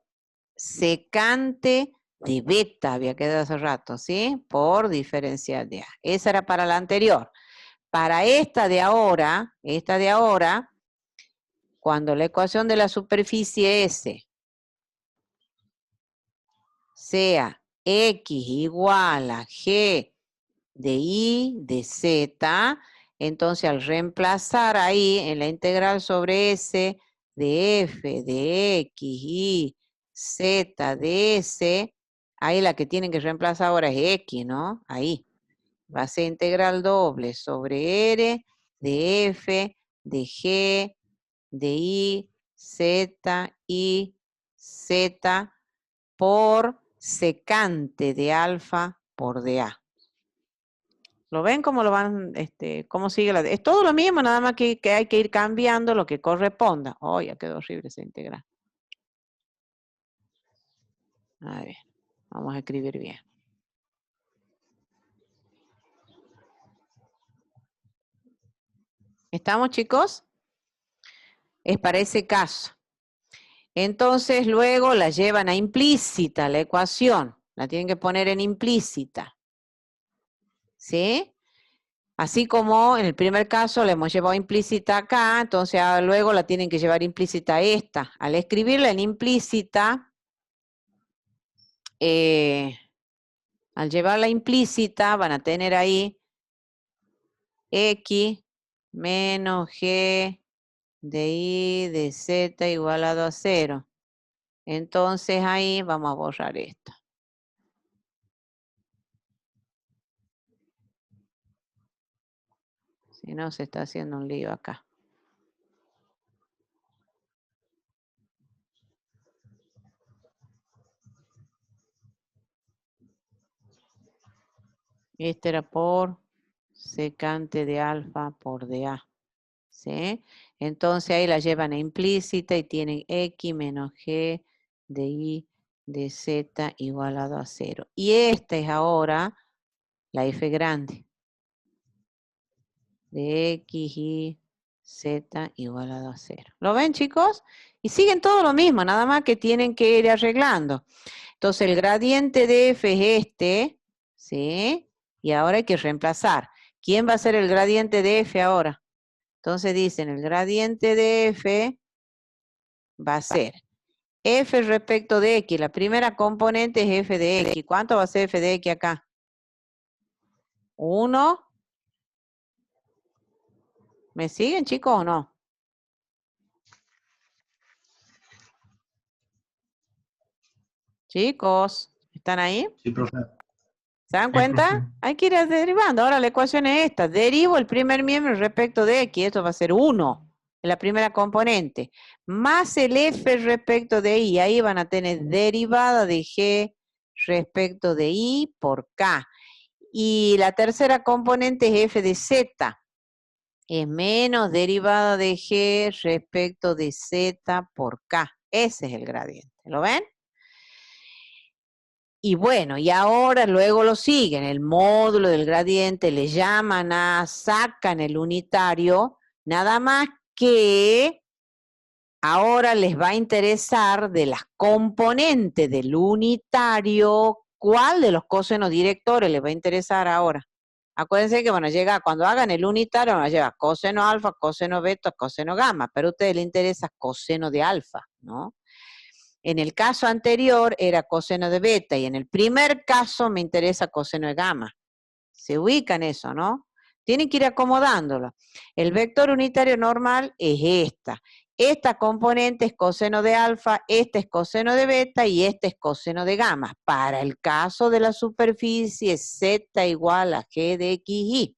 secante de beta, había quedado hace rato, ¿sí? Por diferencial de A. Esa era para la anterior. Para esta de ahora, cuando la ecuación de la superficie S sea X igual a G de Y de Z, entonces al reemplazar ahí en la integral sobre S de F de X y Z de S, ahí la que tienen que reemplazar ahora es X, ¿no? Ahí. Va a ser integral doble sobre R de F de G de Y, Z, Y, Z por secante de alfa por DA. ¿Lo ven cómo lo van, cómo sigue la? Es todo lo mismo, nada más que hay que ir cambiando lo que corresponda. Oh, ya quedó horrible esa integral. A ver, vamos a escribir bien. ¿Estamos, chicos? Es para ese caso. Entonces, luego la llevan a implícita, la ecuación. La tienen que poner en implícita. ¿Sí? Así como en el primer caso la hemos llevado implícita acá, entonces luego la tienen que llevar implícita a esta. Al escribirla en implícita, al llevarla implícita van a tener ahí X menos G de Y de Z igualado a 0. Entonces ahí vamos a borrar esto. Si no, se está haciendo un lío acá. Este era por secante de alfa por DA. ¿Sí? Entonces ahí la llevan a implícita y tienen X menos G de Y de z igualado a 0. Y esta es ahora la f grande de x y z igualado a 0. ¿Lo ven, chicos? Y siguen todo lo mismo, nada más que tienen que ir arreglando. Entonces el gradiente de f es este, ¿sí? Y ahora hay que reemplazar. ¿Quién va a ser el gradiente de f ahora? Entonces dicen, el gradiente de f va a ser f respecto de x. La primera componente es f de x. ¿Cuánto va a ser f de x acá? 1. ¿Me siguen, chicos, o no? Chicos, ¿están ahí? Sí, profe. ¿Se dan Sí, cuenta? profe. Hay que ir derivando. Ahora la ecuación es esta. Derivo el primer miembro respecto de x. Esto va a ser 1. La primera componente. Más el f respecto de y. Ahí van a tener derivada de g respecto de y por k. Y la tercera componente es f de z. Es menos derivada de g respecto de z por k. Ese es el gradiente. ¿Lo ven? Y bueno, y ahora luego lo siguen, el módulo del gradiente, le llaman sacan el unitario, nada más que ahora les va a interesar de las componentes del unitario, ¿cuál de los cosenos directores les va a interesar ahora? Acuérdense que van a llegar, cuando hagan el unitario, van a llegar coseno alfa, coseno beta, coseno gamma, pero a ustedes les interesa coseno de alfa, ¿no? En el caso anterior era coseno de beta y en el primer caso me interesa coseno de gamma. Se ubican eso, ¿no? Tienen que ir acomodándolo. El vector unitario normal es esta. Esta componente es coseno de alfa, este es coseno de beta y este es coseno de gamma. Para el caso de la superficie z igual a g de x y.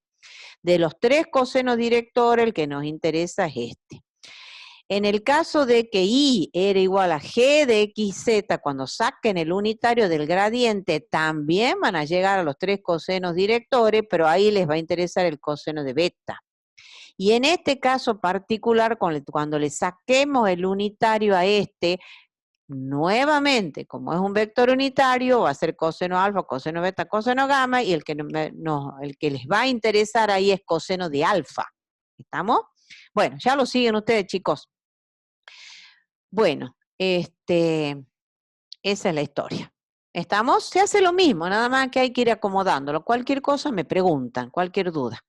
De los tres cosenos directores, el que nos interesa es este. En el caso de que y era igual a g de xz, cuando saquen el unitario del gradiente, también van a llegar a los tres cosenos directores, pero ahí les va a interesar el coseno de beta. Y en este caso particular, cuando le saquemos el unitario a este, nuevamente, como es un vector unitario, va a ser coseno alfa, coseno beta, coseno gamma, y el que les va a interesar ahí es coseno de alfa. ¿Estamos? Bueno, ya lo siguen ustedes, chicos. Bueno, esa es la historia. ¿Estamos? Se hace lo mismo, nada más que hay que ir acomodándolo. Cualquier cosa me preguntan, cualquier duda.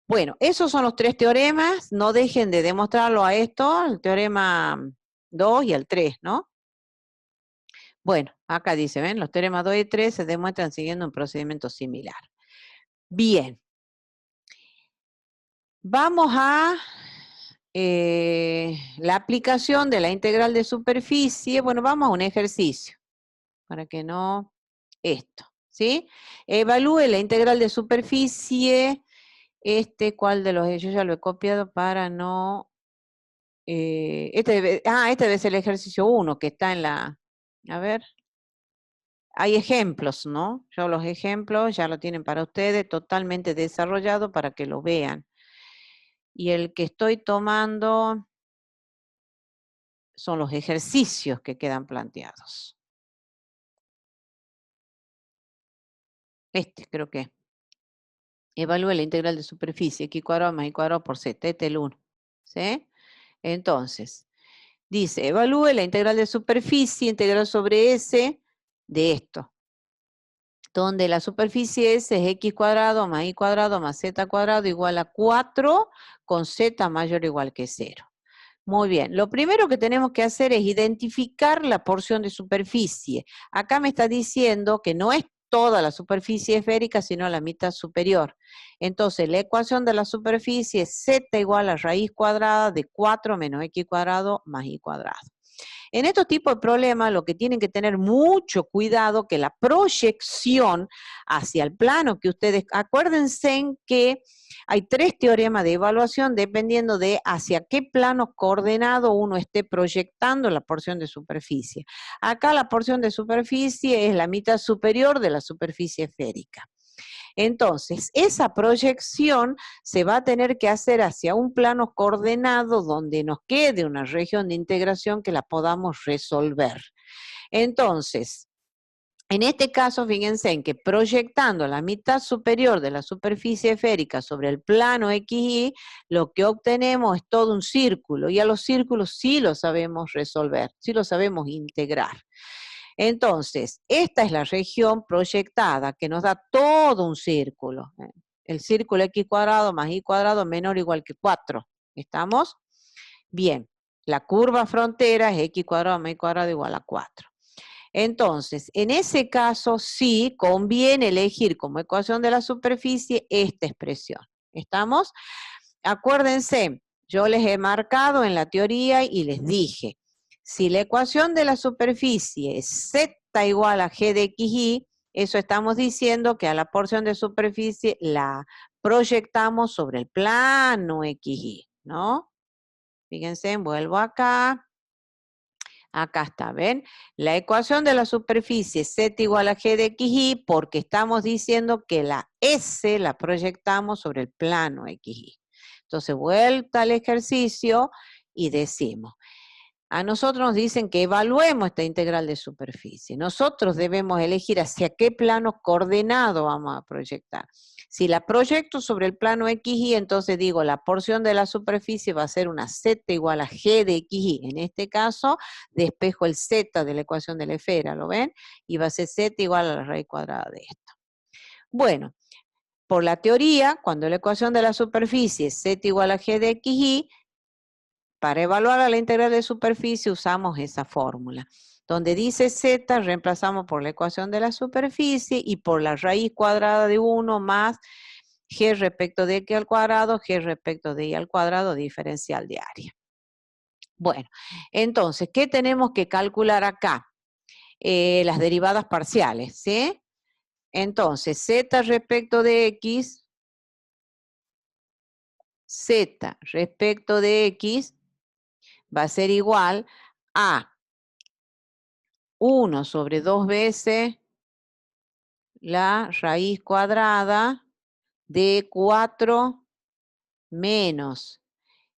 Bueno, esos son los tres teoremas. No dejen de demostrarlo a esto, el teorema 2 y el 3, ¿no? Bueno, acá dice, ¿ven? Los teoremas 2 y 3 se demuestran siguiendo un procedimiento similar. Bien. Vamos a la aplicación de la integral de superficie. Bueno, vamos a un ejercicio. Para que no, esto, ¿sí? Evalúe la integral de superficie, ¿cuál de los yo ya lo he copiado para no, este debe ser el ejercicio 1 que está en la, a ver, hay ejemplos, ¿no? Yo los ejemplos ya lo tienen para ustedes, totalmente desarrollado para que lo vean. Y el que estoy tomando son los ejercicios que quedan planteados. Creo que. Evalúe la integral de superficie, x cuadrado más y cuadrado por z, este es el 1. ¿Sí? Entonces, dice, evalúe la integral de superficie, integral sobre S de esto. Donde la superficie S es x cuadrado más y cuadrado más z cuadrado igual a 4 con z mayor o igual que 0. Muy bien, lo primero que tenemos que hacer es identificar la porción de superficie. Acá me está diciendo que no es toda la superficie esférica, sino la mitad superior. Entonces, la ecuación de la superficie es z igual a raíz cuadrada de 4 menos x cuadrado más y cuadrado. En estos tipos de problemas, lo que tienen que tener mucho cuidado que la proyección hacia el plano que ustedes, acuérdense en que hay tres teoremas de evaluación dependiendo de hacia qué plano coordenado uno esté proyectando la porción de superficie. Acá la porción de superficie es la mitad superior de la superficie esférica. Entonces, esa proyección se va a tener que hacer hacia un plano coordenado donde nos quede una región de integración que la podamos resolver. Entonces, en este caso, fíjense en que proyectando la mitad superior de la superficie esférica sobre el plano XY, lo que obtenemos es todo un círculo, y a los círculos sí los sabemos resolver, sí los sabemos integrar. Entonces, esta es la región proyectada que nos da todo un círculo. El círculo X cuadrado más Y cuadrado menor o igual que 4. ¿Estamos? Bien, la curva frontera es X cuadrado más Y cuadrado igual a 4. Entonces, en ese caso sí conviene elegir como ecuación de la superficie esta expresión. ¿Estamos? Acuérdense, yo les he marcado en la teoría y les dije, si la ecuación de la superficie es Z igual a G de XY, eso estamos diciendo que a la porción de superficie la proyectamos sobre el plano XY, ¿no? Fíjense, vuelvo acá. Acá está, ¿ven? La ecuación de la superficie es Z igual a G de XY porque estamos diciendo que la S la proyectamos sobre el plano XY. Entonces, vuelta al ejercicio y decimos, a nosotros nos dicen que evaluemos esta integral de superficie. Nosotros debemos elegir hacia qué plano coordenado vamos a proyectar. Si la proyecto sobre el plano XY, entonces digo, la porción de la superficie va a ser una Z igual a G de XY. En este caso, despejo el Z de la ecuación de la esfera, ¿lo ven? Y va a ser Z igual a la raíz cuadrada de esto. Bueno, por la teoría, cuando la ecuación de la superficie es Z igual a G de XY, para evaluar a la integral de superficie usamos esa fórmula. Donde dice Z, reemplazamos por la ecuación de la superficie y por la raíz cuadrada de 1 más G respecto de X al cuadrado, G respecto de Y al cuadrado, diferencial de área. Bueno, entonces, ¿qué tenemos que calcular acá? Las derivadas parciales, ¿sí? Entonces, Z respecto de X, Z respecto de X, va a ser igual a 1 sobre 2 veces la raíz cuadrada de 4 menos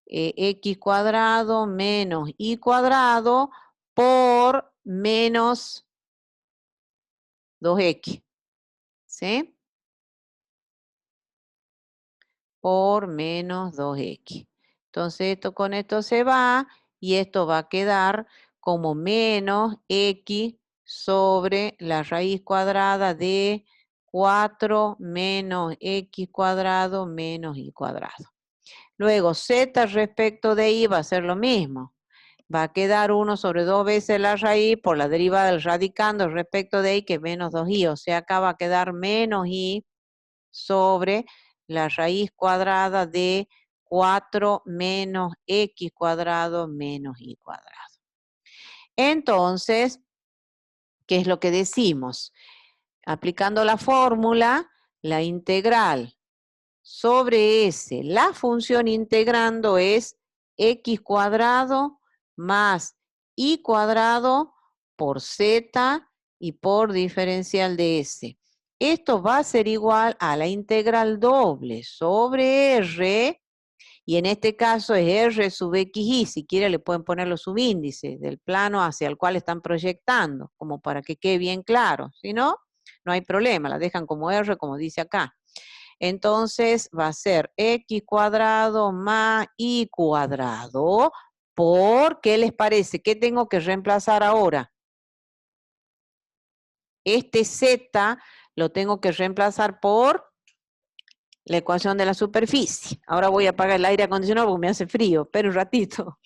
X cuadrado menos Y cuadrado por menos 2X, ¿sí? Por menos 2X. Entonces esto con esto se va y esto va a quedar como menos X sobre la raíz cuadrada de 4 menos X cuadrado menos Y cuadrado. Luego Z respecto de Y va a ser lo mismo. Va a quedar 1 sobre 2 veces la raíz por la derivada del radicando respecto de Y, que es menos 2Y. O sea, acá va a quedar menos Y sobre la raíz cuadrada de 4 menos X cuadrado menos Y cuadrado. Entonces, ¿qué es lo que decimos? Aplicando la fórmula, la integral sobre S, la función integrando es X cuadrado más Y cuadrado por Z y por diferencial de S. Esto va a ser igual a la integral doble sobre R, y en este caso es R sub XY, si quiere le pueden poner los subíndices del plano hacia el cual están proyectando, como para que quede bien claro. Si no, no hay problema, la dejan como R como dice acá. Entonces va a ser X cuadrado más Y cuadrado por, ¿qué les parece? ¿Qué tengo que reemplazar ahora? Este Z lo tengo que reemplazar por la ecuación de la superficie. Ahora voy a apagar el aire acondicionado porque me hace frío. Espera un ratito.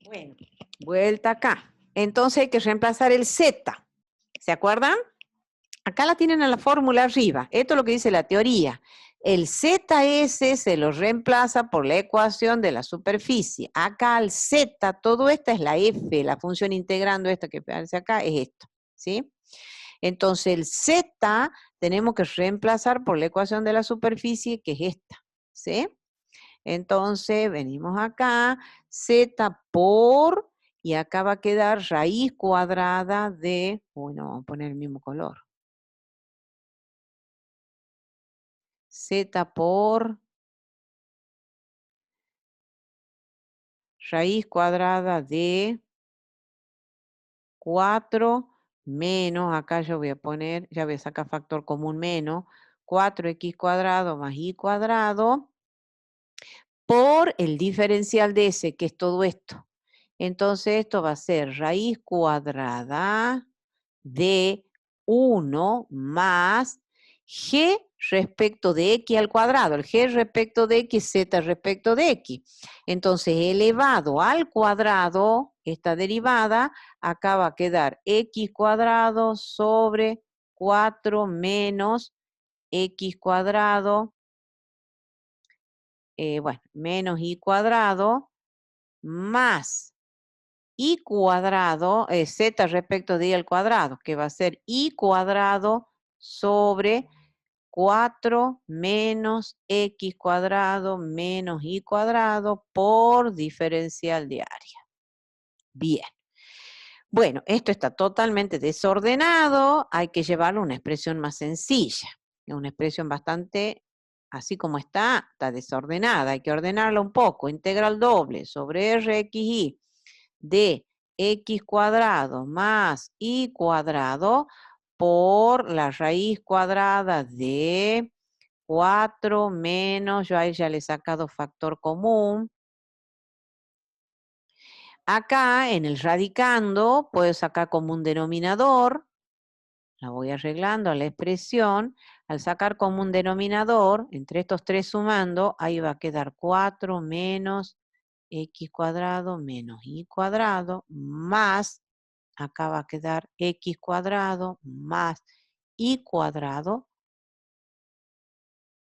Bueno, vuelta acá. Entonces hay que reemplazar el Z. ¿Se acuerdan? Acá la tienen en la fórmula arriba. Esto es lo que dice la teoría. El ZS se lo reemplaza por la ecuación de la superficie. Acá al Z, todo esto es la F, la función integrando esta que aparece acá es esto, ¿sí? Entonces el Z tenemos que reemplazar por la ecuación de la superficie que es esta, ¿sí? Entonces venimos acá, Z por, y acá va a quedar raíz cuadrada de, bueno, vamos a poner el mismo color. z por raíz cuadrada de 4 menos, acá yo voy a poner, ya voy a sacar factor común menos, 4x cuadrado más y cuadrado por el diferencial de s, que es todo esto. Entonces esto va a ser raíz cuadrada de 1 más g respecto de x al cuadrado. El g respecto de x, z respecto de x. Entonces elevado al cuadrado, esta derivada, acá va a quedar x cuadrado sobre 4 menos x cuadrado, bueno, menos y cuadrado, más y cuadrado, z respecto de y al cuadrado, que va a ser y cuadrado sobre 4 menos x cuadrado menos y cuadrado por diferencial de área. Bien. Bueno, esto está totalmente desordenado, hay que llevarlo a una expresión más sencilla. Una expresión bastante, así como está desordenada, hay que ordenarla un poco. Integral doble sobre rxy de x cuadrado más y cuadrado por la raíz cuadrada de 4 menos, yo ahí ya le he sacado factor común. Acá en el radicando puedo sacar como un denominador, la voy arreglando a la expresión. Al sacar como un denominador, entre estos tres sumando, ahí va a quedar 4 menos x cuadrado menos y cuadrado más, acá va a quedar x cuadrado más y cuadrado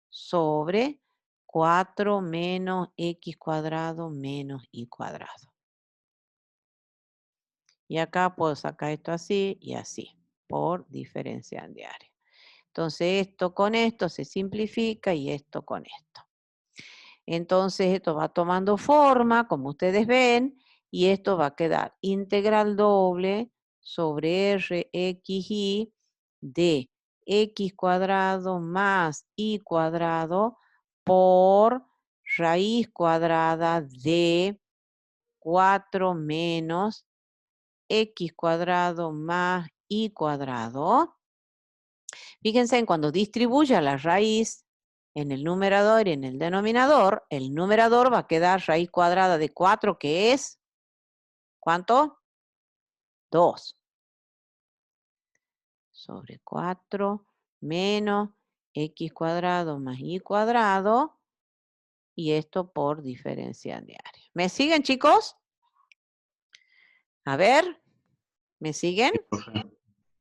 sobre 4 menos x cuadrado menos y cuadrado. Y acá puedo sacar esto así y así, por diferencial de área. Entonces esto con esto se simplifica y esto con esto. Entonces esto va tomando forma, como ustedes ven, y esto va a quedar integral doble sobre rxy de x cuadrado más y cuadrado por raíz cuadrada de 4 menos x cuadrado más y cuadrado. Fíjense en cuando distribuya la raíz en el numerador y en el denominador, el numerador va a quedar raíz cuadrada de 4, que es, ¿cuánto? 2. Sobre 4 menos x cuadrado más y cuadrado, y esto por diferencial de área. ¿Me siguen, chicos? A ver, ¿me siguen?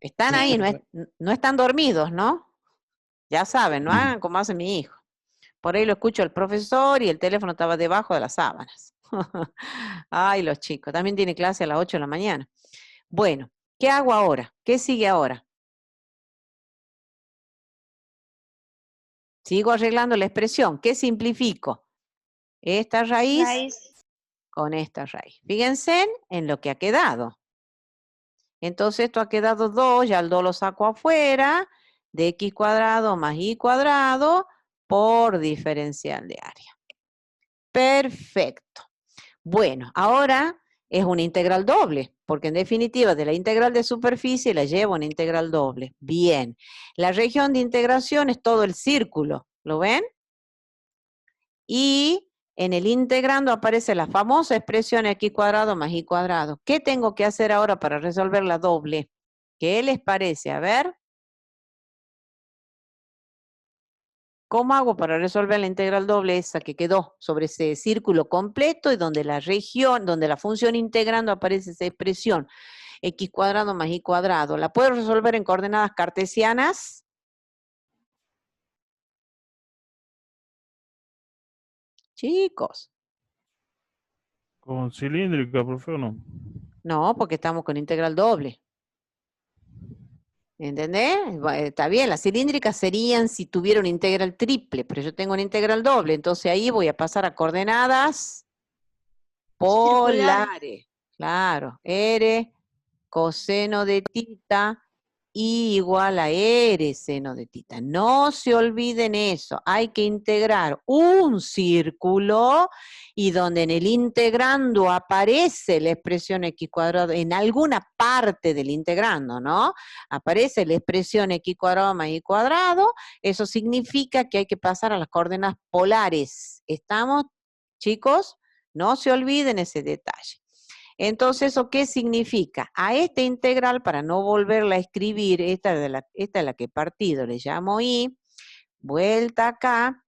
Están ahí, no están dormidos, ¿no? Ya saben, no hagan como hace mi hijo. Por ahí lo escucho el profesor y el teléfono estaba debajo de las sábanas. Ay, los chicos. También tiene clase a las 8 de la mañana. Bueno, ¿qué hago ahora? ¿Qué sigue ahora? Sigo arreglando la expresión. ¿Qué simplifico? Esta raíz con esta raíz. Fíjense en lo que ha quedado. Entonces esto ha quedado 2, ya el 2 lo saco afuera, de x cuadrado más y cuadrado por diferencial de área. Perfecto. Bueno, ahora es una integral doble, porque en definitiva de la integral de superficie la llevo a una integral doble. Bien, la región de integración es todo el círculo, ¿lo ven? Y en el integrando aparece la famosa expresión x cuadrado más y cuadrado. ¿Qué tengo que hacer ahora para resolver la doble? ¿Qué les parece? A ver. ¿Cómo hago para resolver la integral doble esa que quedó sobre ese círculo completo y donde la región, donde la función integrando aparece esa expresión x cuadrado más y cuadrado? ¿La puedo resolver en coordenadas cartesianas? Chicos. ¿Con cilíndrica, profe, o no? No, porque estamos con integral doble. ¿Entendés? Está bien, las cilíndricas serían si tuviera una integral triple, pero yo tengo una integral doble, entonces ahí voy a pasar a coordenadas polares. Claro, R coseno de tita I igual a R seno de tita. No se olviden eso. Hay que integrar un círculo y donde en el integrando aparece la expresión x cuadrado, en alguna parte del integrando, ¿no? Aparece la expresión x cuadrado más y cuadrado. Eso significa que hay que pasar a las coordenadas polares. ¿Estamos, chicos? No se olviden ese detalle. Entonces, ¿eso qué significa? A esta integral, para no volverla a escribir, esta es la que he partido, le llamo I, vuelta acá,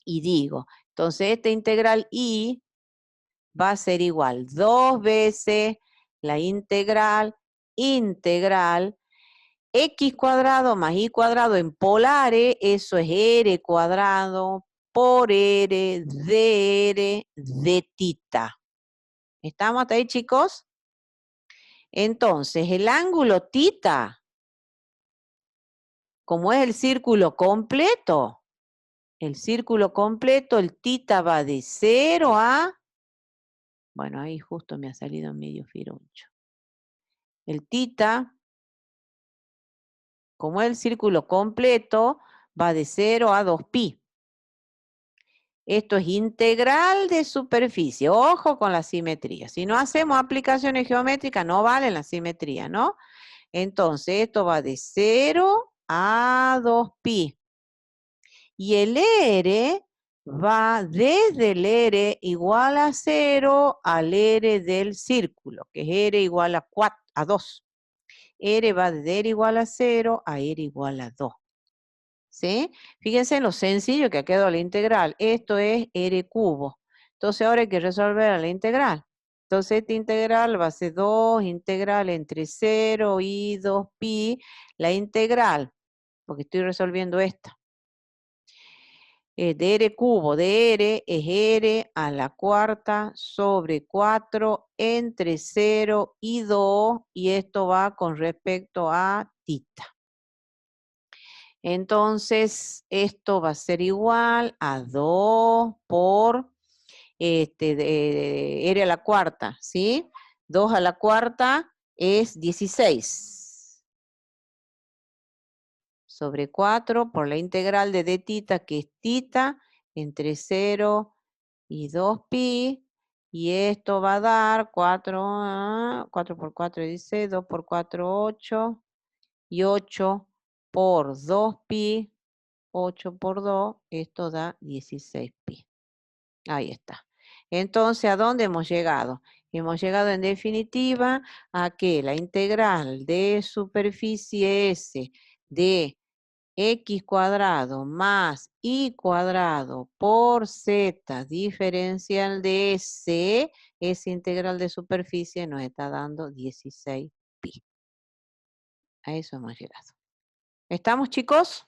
y digo, entonces esta integral I va a ser igual 2 veces la integral x cuadrado más y cuadrado en polares, eso es r cuadrado por r de tita. ¿Estamos hasta ahí, chicos? Entonces, el ángulo tita, como es el círculo completo, el tita va de 0 a, bueno, ahí justo me ha salido medio firuncho. El tita, como es el círculo completo, va de 0 a 2pi. Esto es integral de superficie. Ojo con la simetría. Si no hacemos aplicaciones geométricas, no vale la simetría, ¿no? Entonces, esto va de 0 a 2pi. Y el R va desde el R igual a 0 al R del círculo, que es R igual a 2. R va de R igual a 0 a R igual a 2. ¿Sí? Fíjense en lo sencillo que ha quedado la integral. Esto es R cubo. Entonces ahora hay que resolver la integral. Entonces esta integral va a ser 2 integral entre 0 y 2pi. La integral, porque estoy resolviendo esta. De R cubo de R es R a la cuarta sobre 4 entre 0 y 2. Y esto va con respecto a tita. Entonces, esto va a ser igual a 2 por R a la cuarta, ¿sí? 2 a la cuarta es 16. Sobre 4 por la integral de d tita, que es tita, entre 0 y 2pi. Y esto va a dar 4 por 4 dice, 2 por 4, 8. Y 8 por 2pi. 8 por 2, esto da 16pi. Ahí está. Entonces, ¿a dónde hemos llegado? Hemos llegado en definitiva a que la integral de superficie S de x cuadrado más y cuadrado por z diferencial de S, esa integral de superficie nos está dando 16pi. A eso hemos llegado. ¿Estamos, chicos?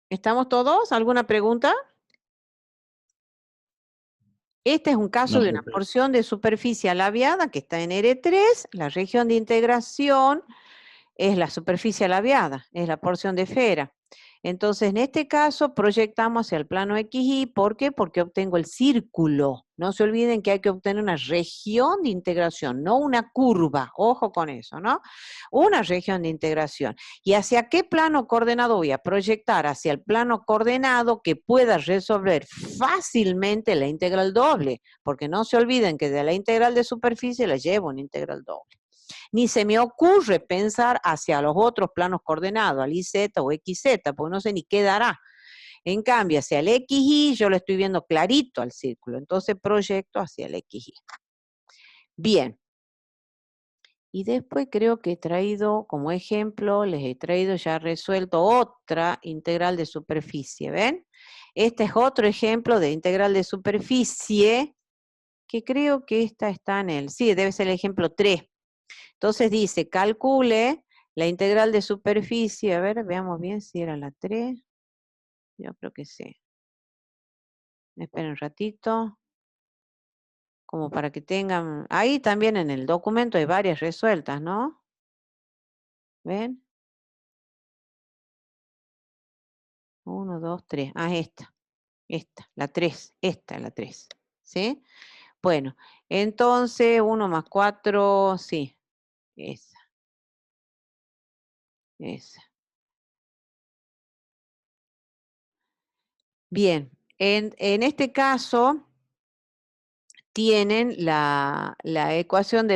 ¿Estamos todos? ¿Alguna pregunta? Este es un caso No, de una profe. porción de superficie alaviada que está en R3. La región de integración es la superficie alaviada, es la porción de esfera. Entonces, en este caso, proyectamos hacia el plano XY. ¿Por qué? Porque obtengo el círculo. No se olviden que hay que obtener una región de integración, no una curva. Ojo con eso, ¿no? Una región de integración. ¿Y hacia qué plano coordenado voy a proyectar? Hacia el plano coordenado que pueda resolver fácilmente la integral doble. Porque no se olviden que de la integral de superficie la llevo una integral doble. Ni se me ocurre pensar hacia los otros planos coordenados, al IZ o XZ, porque no sé ni qué dará. En cambio, hacia el XY yo lo estoy viendo clarito al círculo, entonces proyecto hacia el XY. Bien. Y después creo que he traído como ejemplo, les he traído ya resuelto otra integral de superficie, ¿ven? Este es otro ejemplo de integral de superficie, que creo que esta está en el, sí, debe ser el ejemplo 3. Entonces dice, calcule la integral de superficie. A ver, veamos bien si era la 3. Yo creo que sí. Esperen un ratito. Como para que tengan... Ahí también en el documento hay varias resueltas, ¿no? ¿Ven? 1, 2, 3. Ah, esta. Esta, la 3. Esta es la 3. ¿Sí? Bueno, Entonces, 1 más 4, sí, esa. Esa. Bien, en este caso tienen la ecuación de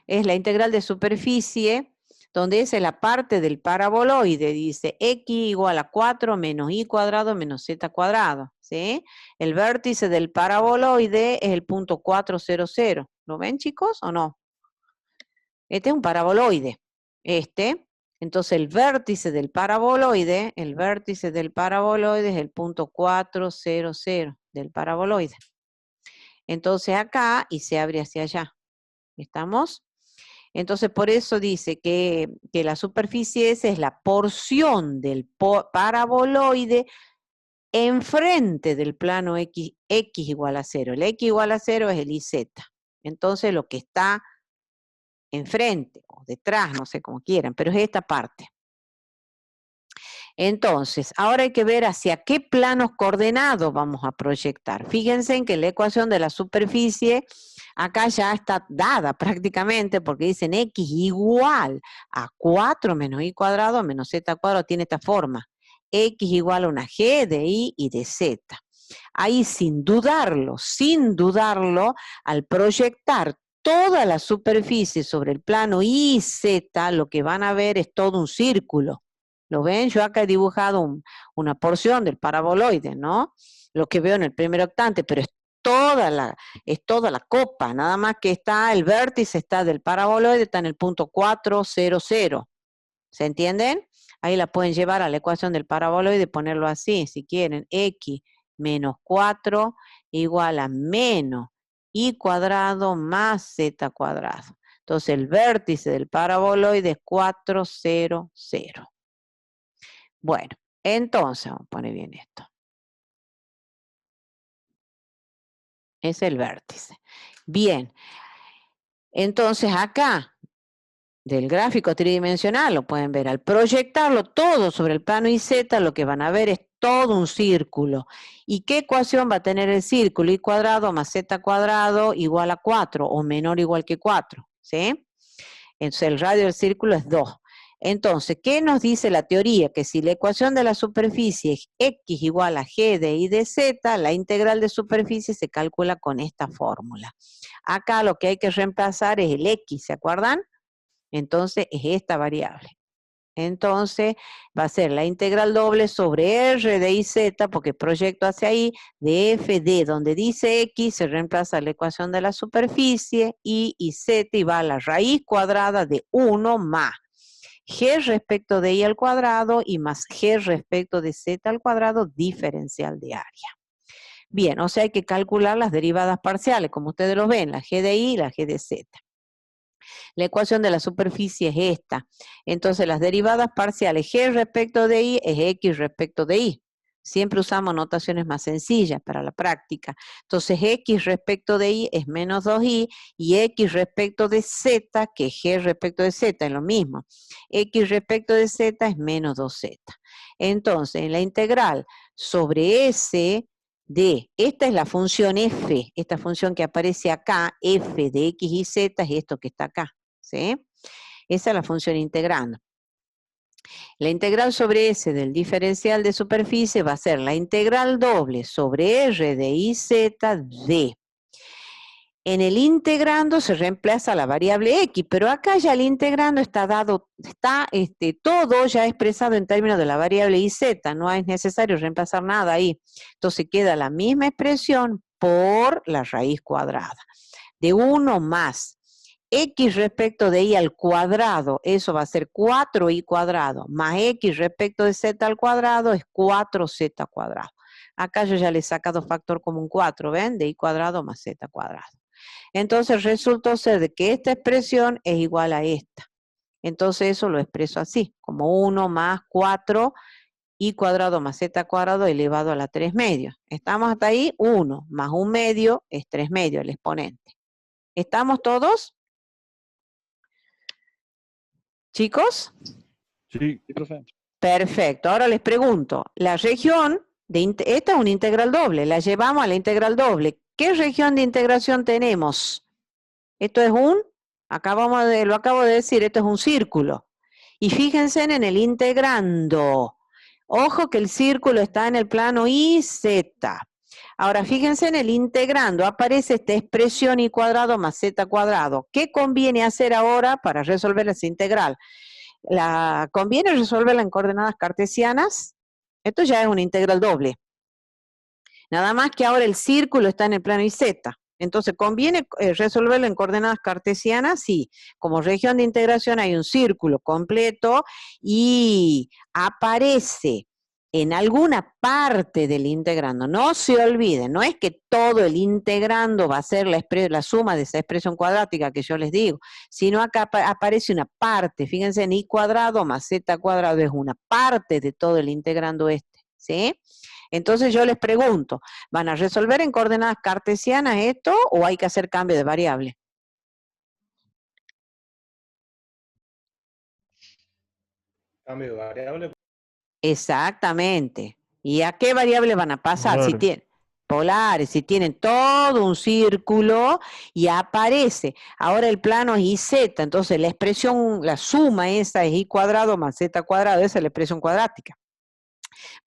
es la integral de superficie, donde es la parte del paraboloide, dice x igual a 4 menos y cuadrado menos z cuadrado, ¿sí? El vértice del paraboloide es el punto 4, 0, 0. ¿Lo ven, chicos, o no? Este es un paraboloide, entonces el vértice del paraboloide es el punto 4, 0, 0 del paraboloide. Entonces acá, y se abre hacia allá, ¿estamos? Entonces por eso dice que la superficie esa es la porción del paraboloide enfrente del plano x igual a 0. El x igual a 0 es el iz. Entonces lo que está enfrente o detrás, no sé cómo quieran, pero es esta parte. Entonces, ahora hay que ver hacia qué planos coordenados vamos a proyectar. Fíjense en que la ecuación de la superficie acá ya está dada prácticamente porque dicen x igual a 4 menos y cuadrado menos z cuadrado, tiene esta forma. X igual a una g de y y de z. Ahí sin dudarlo, al proyectar toda la superficie sobre el plano IZ, lo que van a ver es todo un círculo. ¿Lo ven? Yo acá he dibujado una porción del paraboloide, ¿no? Lo que veo en el primer octante, pero es toda la copa, nada más que está el vértice, está del paraboloide, está en el punto 4, 0, 0. ¿Se entienden? Ahí la pueden llevar a la ecuación del paraboloide y ponerlo así, si quieren. X menos 4 igual a menos y cuadrado más z cuadrado. Entonces el vértice del paraboloide es 4, 0, 0. Bueno, entonces, vamos a poner bien esto. Es el vértice. Bien, entonces acá, del gráfico tridimensional, lo pueden ver, al proyectarlo todo sobre el plano IZ, lo que van a ver es todo un círculo. ¿Y qué ecuación va a tener el círculo? Y cuadrado más z cuadrado igual a 4, o menor o igual que 4, ¿sí? Entonces el radio del círculo es 2. Entonces, ¿qué nos dice la teoría? Que si la ecuación de la superficie es x igual a g de y de z, la integral de superficie se calcula con esta fórmula. Acá lo que hay que reemplazar es el x, ¿se acuerdan? Entonces es esta variable. Entonces va a ser la integral doble sobre r de iz, porque proyecto hacia ahí, de f de donde dice x, se reemplaza la ecuación de la superficie, y z, y va a la raíz cuadrada de 1 más g respecto de y al cuadrado, y más g respecto de z al cuadrado, diferencial de área. Bien, o sea, hay que calcular las derivadas parciales, como ustedes lo ven, la g de y la g de z. La ecuación de la superficie es esta. Entonces las derivadas parciales g respecto de y es x respecto de y. Siempre usamos notaciones más sencillas para la práctica. Entonces x respecto de y es menos 2y, y x respecto de z, que es g respecto de z, es lo mismo. X respecto de z es menos 2z. Entonces en la integral sobre S de, esta es la función f, esta función que aparece acá, f de x y z, es esto que está acá. ¿Sí? Esa es la función integrando. La integral sobre S del diferencial de superficie va a ser la integral doble sobre R de IZ de. En el integrando se reemplaza la variable X, pero acá ya el integrando está dado, está todo ya expresado en términos de la variable IZ, no es necesario reemplazar nada ahí. Entonces queda la misma expresión por la raíz cuadrada. De 1 más x respecto de y al cuadrado, eso va a ser 4y cuadrado, más x respecto de z al cuadrado es 4z cuadrado. Acá yo ya le he sacado factor común 4, ¿ven? De y cuadrado más z cuadrado. Entonces resultó ser de que esta expresión es igual a esta. Entonces eso lo expreso así, como 1 más 4 y cuadrado más z cuadrado elevado a la 3 medios. ¿Estamos hasta ahí? 1 más 1 medio es 3 medios el exponente. ¿Estamos todos? ¿Chicos? Sí. Sí, profe. Perfecto. Ahora les pregunto, la región, esta es una integral doble, la llevamos a la integral doble. ¿Qué región de integración tenemos? Esto es lo acabo de decir, esto es un círculo. Y fíjense en el integrando. Ojo que el círculo está en el plano IZ. Ahora, fíjense en el integrando, aparece esta expresión y cuadrado más z cuadrado. ¿Qué conviene hacer ahora para resolver esa integral? ¿Conviene resolverla en coordenadas cartesianas? Esto ya es una integral doble. Nada más que ahora el círculo está en el plano IZ. Entonces, ¿conviene resolverlo en coordenadas cartesianas? Sí. Como región de integración hay un círculo completo y aparece en alguna parte del integrando. No se olviden, no es que todo el integrando va a ser la suma de esa expresión cuadrática que yo les digo, sino acá aparece una parte. Fíjense, en i cuadrado más z cuadrado es una parte de todo el integrando este, ¿sí? Entonces yo les pregunto, ¿van a resolver en coordenadas cartesianas esto o hay que hacer cambio de variable? Cambio de variable. Exactamente. ¿Y a qué variable van a pasar? Si tienen polares, si tienen todo un círculo y aparece. Ahora el plano es IZ, entonces la expresión, la suma esa es i cuadrado más z cuadrado, esa es la expresión cuadrática.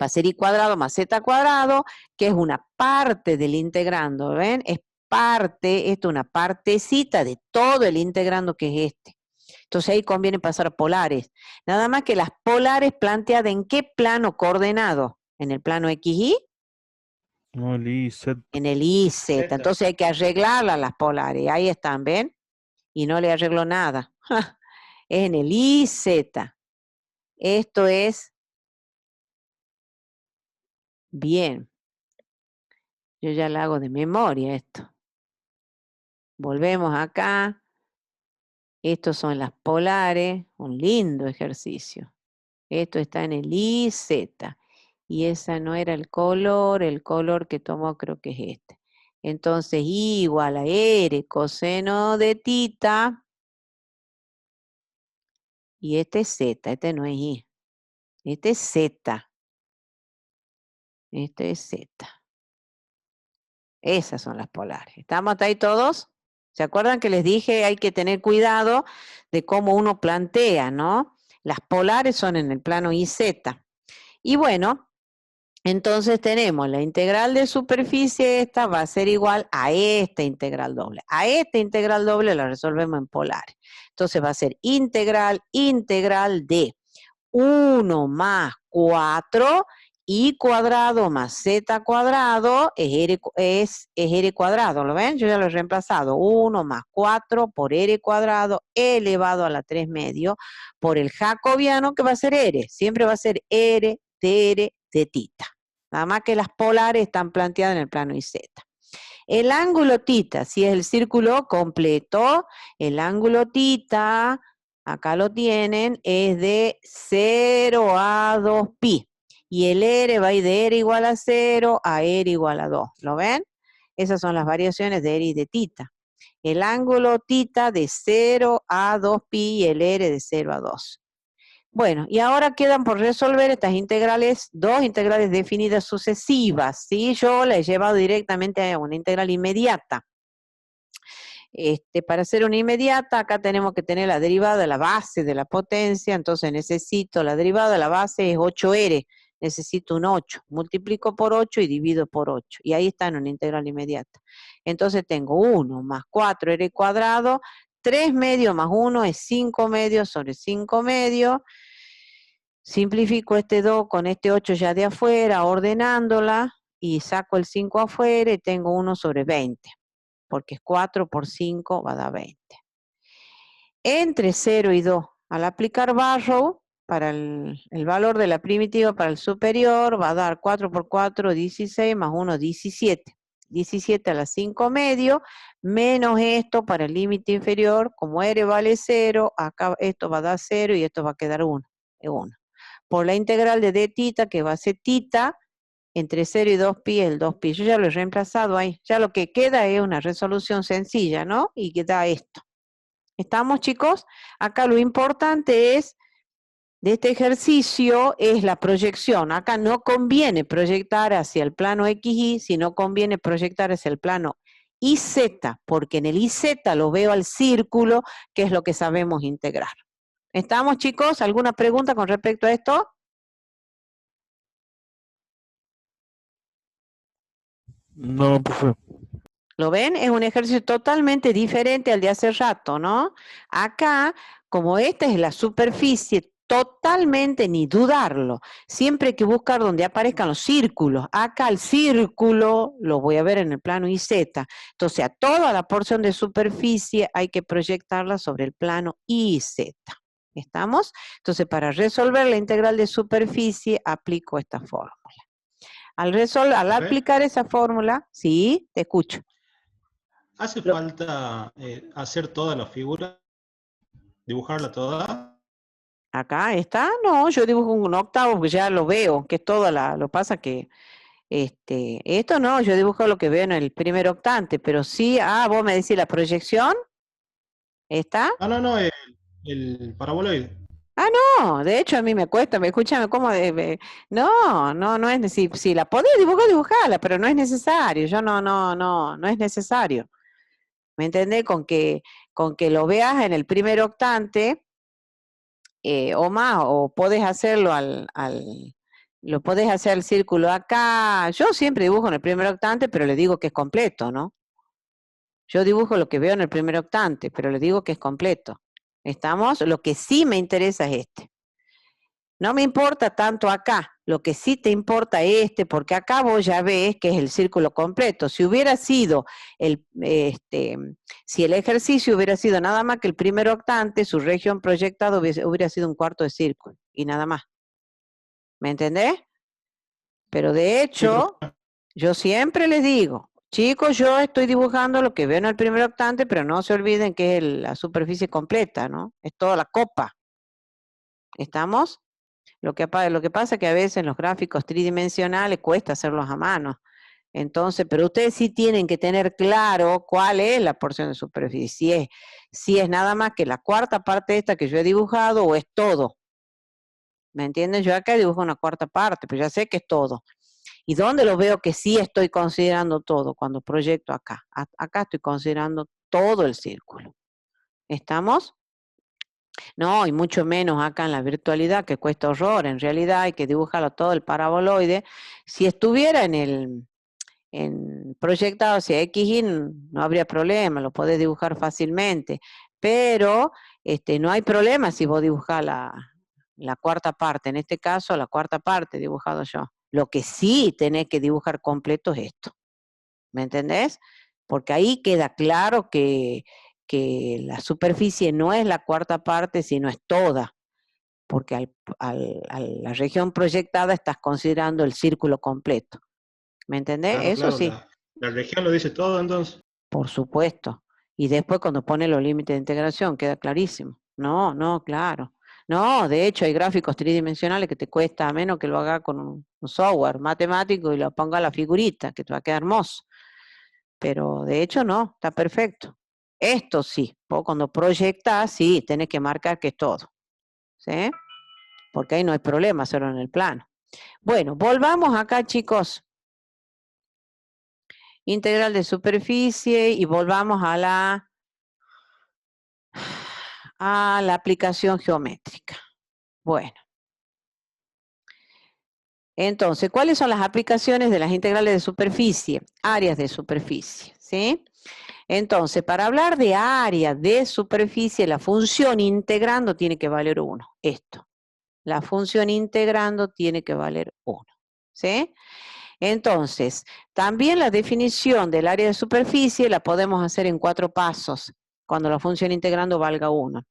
Va a ser i cuadrado más z cuadrado, que es una parte del integrando, ¿ven? Es parte, esto es una partecita de todo el integrando que es este. Entonces ahí conviene pasar polares. Nada más que las polares planteadas en qué plano coordenado, en el plano XY, No, el IZ. en el IZ. Entonces hay que arreglarlas las polares. Ahí están, ¿ven? Y no le arreglo nada. Es en el IZ. Esto es bien. Yo ya la hago de memoria esto. Volvemos acá. Estos son las polares. Un lindo ejercicio. Esto está en el IZ. Y esa no era el color que tomó creo que es este. Entonces, I igual a R coseno de tita. Y este es Z, este no es I. Este es Z. Este es Z. Esas son las polares. ¿Estamos hasta ahí todos? ¿Se acuerdan que les dije hay que tener cuidado de cómo uno plantea, ¿no? Las polares son en el plano IZ. Y bueno, entonces tenemos la integral de superficie esta va a ser igual a esta integral doble. A esta integral doble la resolvemos en polares. Entonces va a ser integral de 1 más 4 i cuadrado más z cuadrado es r cuadrado, ¿lo ven? Yo ya lo he reemplazado. 1 más 4 por r cuadrado elevado a la 3 medio por el jacobiano que va a ser r. Siempre va a ser r de tita. Nada más que las polares están planteadas en el plano IZ. El ángulo tita, si es el círculo completo, el ángulo tita, acá lo tienen, es de 0 a 2pi. Y el r va a ir de r igual a 0 a r igual a 2. ¿Lo ven? Esas son las variaciones de r y de tita. El ángulo tita de 0 a 2pi y el r de 0 a 2. Bueno, y ahora quedan por resolver estas integrales, dos integrales definidas sucesivas, ¿sí? Yo la he llevado directamente a una integral inmediata. Para hacer una inmediata, acá tenemos que tener la derivada de la base de la potencia, entonces necesito, la derivada de la base es 8r, necesito un 8, multiplico por 8 y divido por 8, y ahí está en una integral inmediata. Entonces tengo 1 más 4r cuadrado, 3 medios más 1 es 5 medios sobre 5 medios. Simplifico este 2 con este 8 ya de afuera, ordenándola, y saco el 5 afuera y tengo 1 sobre 20, porque 4 por 5 va a dar 20. Entre 0 y 2, al aplicar Barrow, para el valor de la primitiva para el superior, va a dar 4 por 4, 16, más 1, 17. 17 a la 5 medio, menos esto para el límite inferior, como r vale 0, acá esto va a dar 0 y esto va a quedar 1. Por la integral de d tita, que va a ser tita, entre 0 y 2pi es el 2pi. Yo ya lo he reemplazado ahí. Ya lo que queda es una resolución sencilla, ¿no? Y que da esto. ¿Estamos, chicos? Acá lo importante es, de este ejercicio, es la proyección. Acá no conviene proyectar hacia el plano XY, sino conviene proyectar hacia el plano IZ, porque en el IZ lo veo al círculo, que es lo que sabemos integrar. ¿Estamos, chicos? ¿Alguna pregunta con respecto a esto? No, profe. ¿Lo ven? Es un ejercicio totalmente diferente al de hace rato, ¿no? Acá, como esta es la superficie, totalmente ni dudarlo. Siempre hay que buscar donde aparezcan los círculos. Acá el círculo lo voy a ver en el plano IZ. Entonces, a toda la porción de superficie hay que proyectarla sobre el plano IZ. ¿Estamos? Entonces, para resolver la integral de superficie, aplico esta fórmula. Al aplicar esa fórmula, sí, te escucho. ¿Hace falta hacer toda la figura? ¿Dibujarla toda? Acá está, no, yo dibujo un octavo porque ya lo veo, que es toda lo pasa que, esto no, yo dibujo lo que veo en el primer octante, pero sí, vos me decís la proyección, ¿está? No, el paraboloide. No, de hecho a mí me cuesta, escúchame, ¿cómo no es, si la podés dibujar, dibujarla, pero no es necesario, no es necesario. ¿Me entendés? Con que lo veas en el primer octante, o más, o podés hacerlo lo podés hacer el círculo acá. Yo siempre dibujo en el primer octante, pero le digo que es completo, ¿no? Yo dibujo lo que veo en el primer octante, pero le digo que es completo. ¿Estamos? Lo que sí me interesa es este. No me importa tanto acá, lo que sí te importa es porque acá vos ya ves que es el círculo completo. Si hubiera sido si el ejercicio hubiera sido nada más que el primer octante, su región proyectada hubiera sido un cuarto de círculo y nada más. ¿Me entendés? Pero de hecho, yo siempre les digo, chicos, yo estoy dibujando lo que veo en el primer octante, pero no se olviden que es la superficie completa, ¿no? Es toda la copa. ¿Estamos? Lo que pasa es que a veces en los gráficos tridimensionales cuesta hacerlos a mano. Entonces, pero ustedes sí tienen que tener claro cuál es la porción de superficie. Si es nada más que la cuarta parte esta que yo he dibujado o es todo. ¿Me entienden? Yo acá dibujo una cuarta parte, pero ya sé que es todo. ¿Y dónde lo veo que sí estoy considerando todo? Cuando proyecto acá. Acá estoy considerando todo el círculo. ¿Estamos? No, y mucho menos acá en la virtualidad, que cuesta horror. En realidad hay que dibujarlo todo el paraboloide. Si estuviera proyectado hacia XY, no habría problema, lo podés dibujar fácilmente. Pero no hay problema si vos dibujás la cuarta parte. En este caso, la cuarta parte he dibujado yo. Lo que sí tenés que dibujar completo es esto. ¿Me entendés? Porque ahí queda claro que la superficie no es la cuarta parte, sino es toda, porque a la región proyectada estás considerando el círculo completo. ¿Me entendés? Claro, Eso claro, sí, la región lo dice todo entonces. por supuesto. Y después cuando pone los límites de integración queda clarísimo. No, claro. No, de hecho hay gráficos tridimensionales que te cuesta a menos que lo haga con un software matemático y lo ponga la figurita, que te va a quedar hermoso. Pero de hecho no, está perfecto. Esto sí, vos cuando proyectás, sí, tenés que marcar que es todo. ¿Sí? Porque ahí no hay problema hacerlo en el plano. Bueno, volvamos acá, chicos. Integral de superficie y volvamos a la aplicación geométrica. Bueno. Entonces, ¿cuáles son las aplicaciones de las integrales de superficie? Áreas de superficie, ¿sí? Entonces, para hablar de área de superficie, la función integrando tiene que valer 1. Esto. La función integrando tiene que valer 1. ¿Sí? Entonces, también la definición del área de superficie la podemos hacer en 4 pasos, cuando la función integrando valga 1.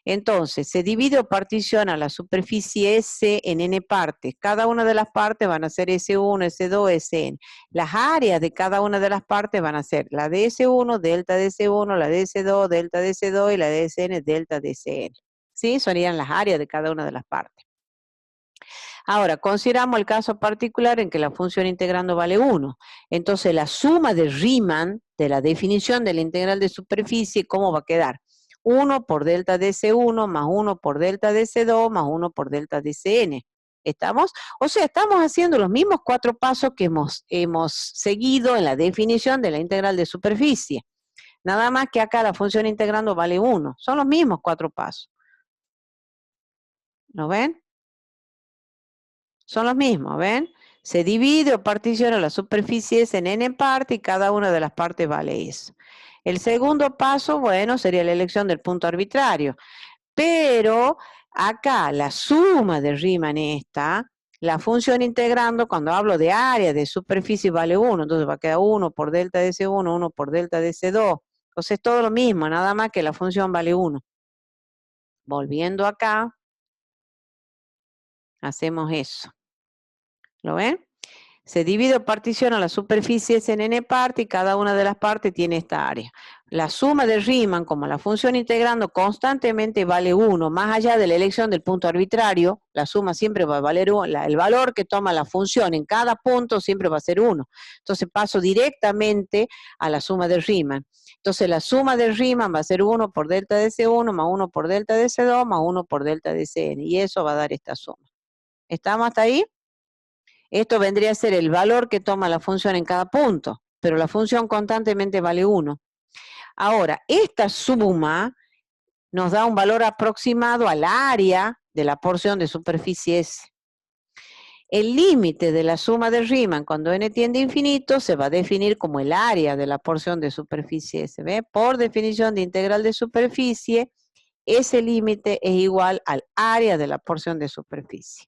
Entonces, se divide o particiona la superficie S en n partes. Cada una de las partes van a ser S1, S2, Sn. Las áreas de cada una de las partes van a ser la de S1, delta de S1, la de S2, delta de S2 y la de Sn, delta de Sn. ¿Sí? Serían las áreas de cada una de las partes. Ahora, consideramos el caso particular en que la función integrando vale 1. Entonces, la suma de Riemann de la definición de la integral de superficie, ¿cómo va a quedar? 1 por delta de S1 más 1 por delta de S2 más 1 por delta de Sn. ¿Estamos? O sea, estamos haciendo los mismos 4 pasos que hemos seguido en la definición de la integral de superficie. Nada más que acá la función integrando vale 1. Son los mismos 4 pasos. ¿Lo ven? Son los mismos, ¿ven? Se divide o particiona la superficie en n partes y cada una de las partes vale eso. El segundo paso, bueno, sería la elección del punto arbitrario. Pero acá la suma de Riemann esta, la función integrando, cuando hablo de área de superficie vale 1, entonces va a quedar 1 por delta de C1, 1 por delta de C2. Entonces es todo lo mismo, nada más que la función vale 1. Volviendo acá, hacemos eso. ¿Lo ven? Se divide o particiona la superficie en n partes y cada una de las partes tiene esta área. La suma de Riemann, como la función integrando constantemente vale 1, más allá de la elección del punto arbitrario, la suma siempre va a valer 1, el valor que toma la función en cada punto siempre va a ser 1. Entonces paso directamente a la suma de Riemann. Entonces la suma de Riemann va a ser 1 por delta de C1 más 1 por delta de C2 más 1 por delta de Cn, y eso va a dar esta suma. ¿Estamos hasta ahí? Esto vendría a ser el valor que toma la función en cada punto, pero la función constantemente vale 1. Ahora, esta suma nos da un valor aproximado al área de la porción de superficie S. El límite de la suma de Riemann cuando n tiende a infinito se va a definir como el área de la porción de superficie S. ¿Ve? Por definición de integral de superficie, ese límite es igual al área de la porción de superficie.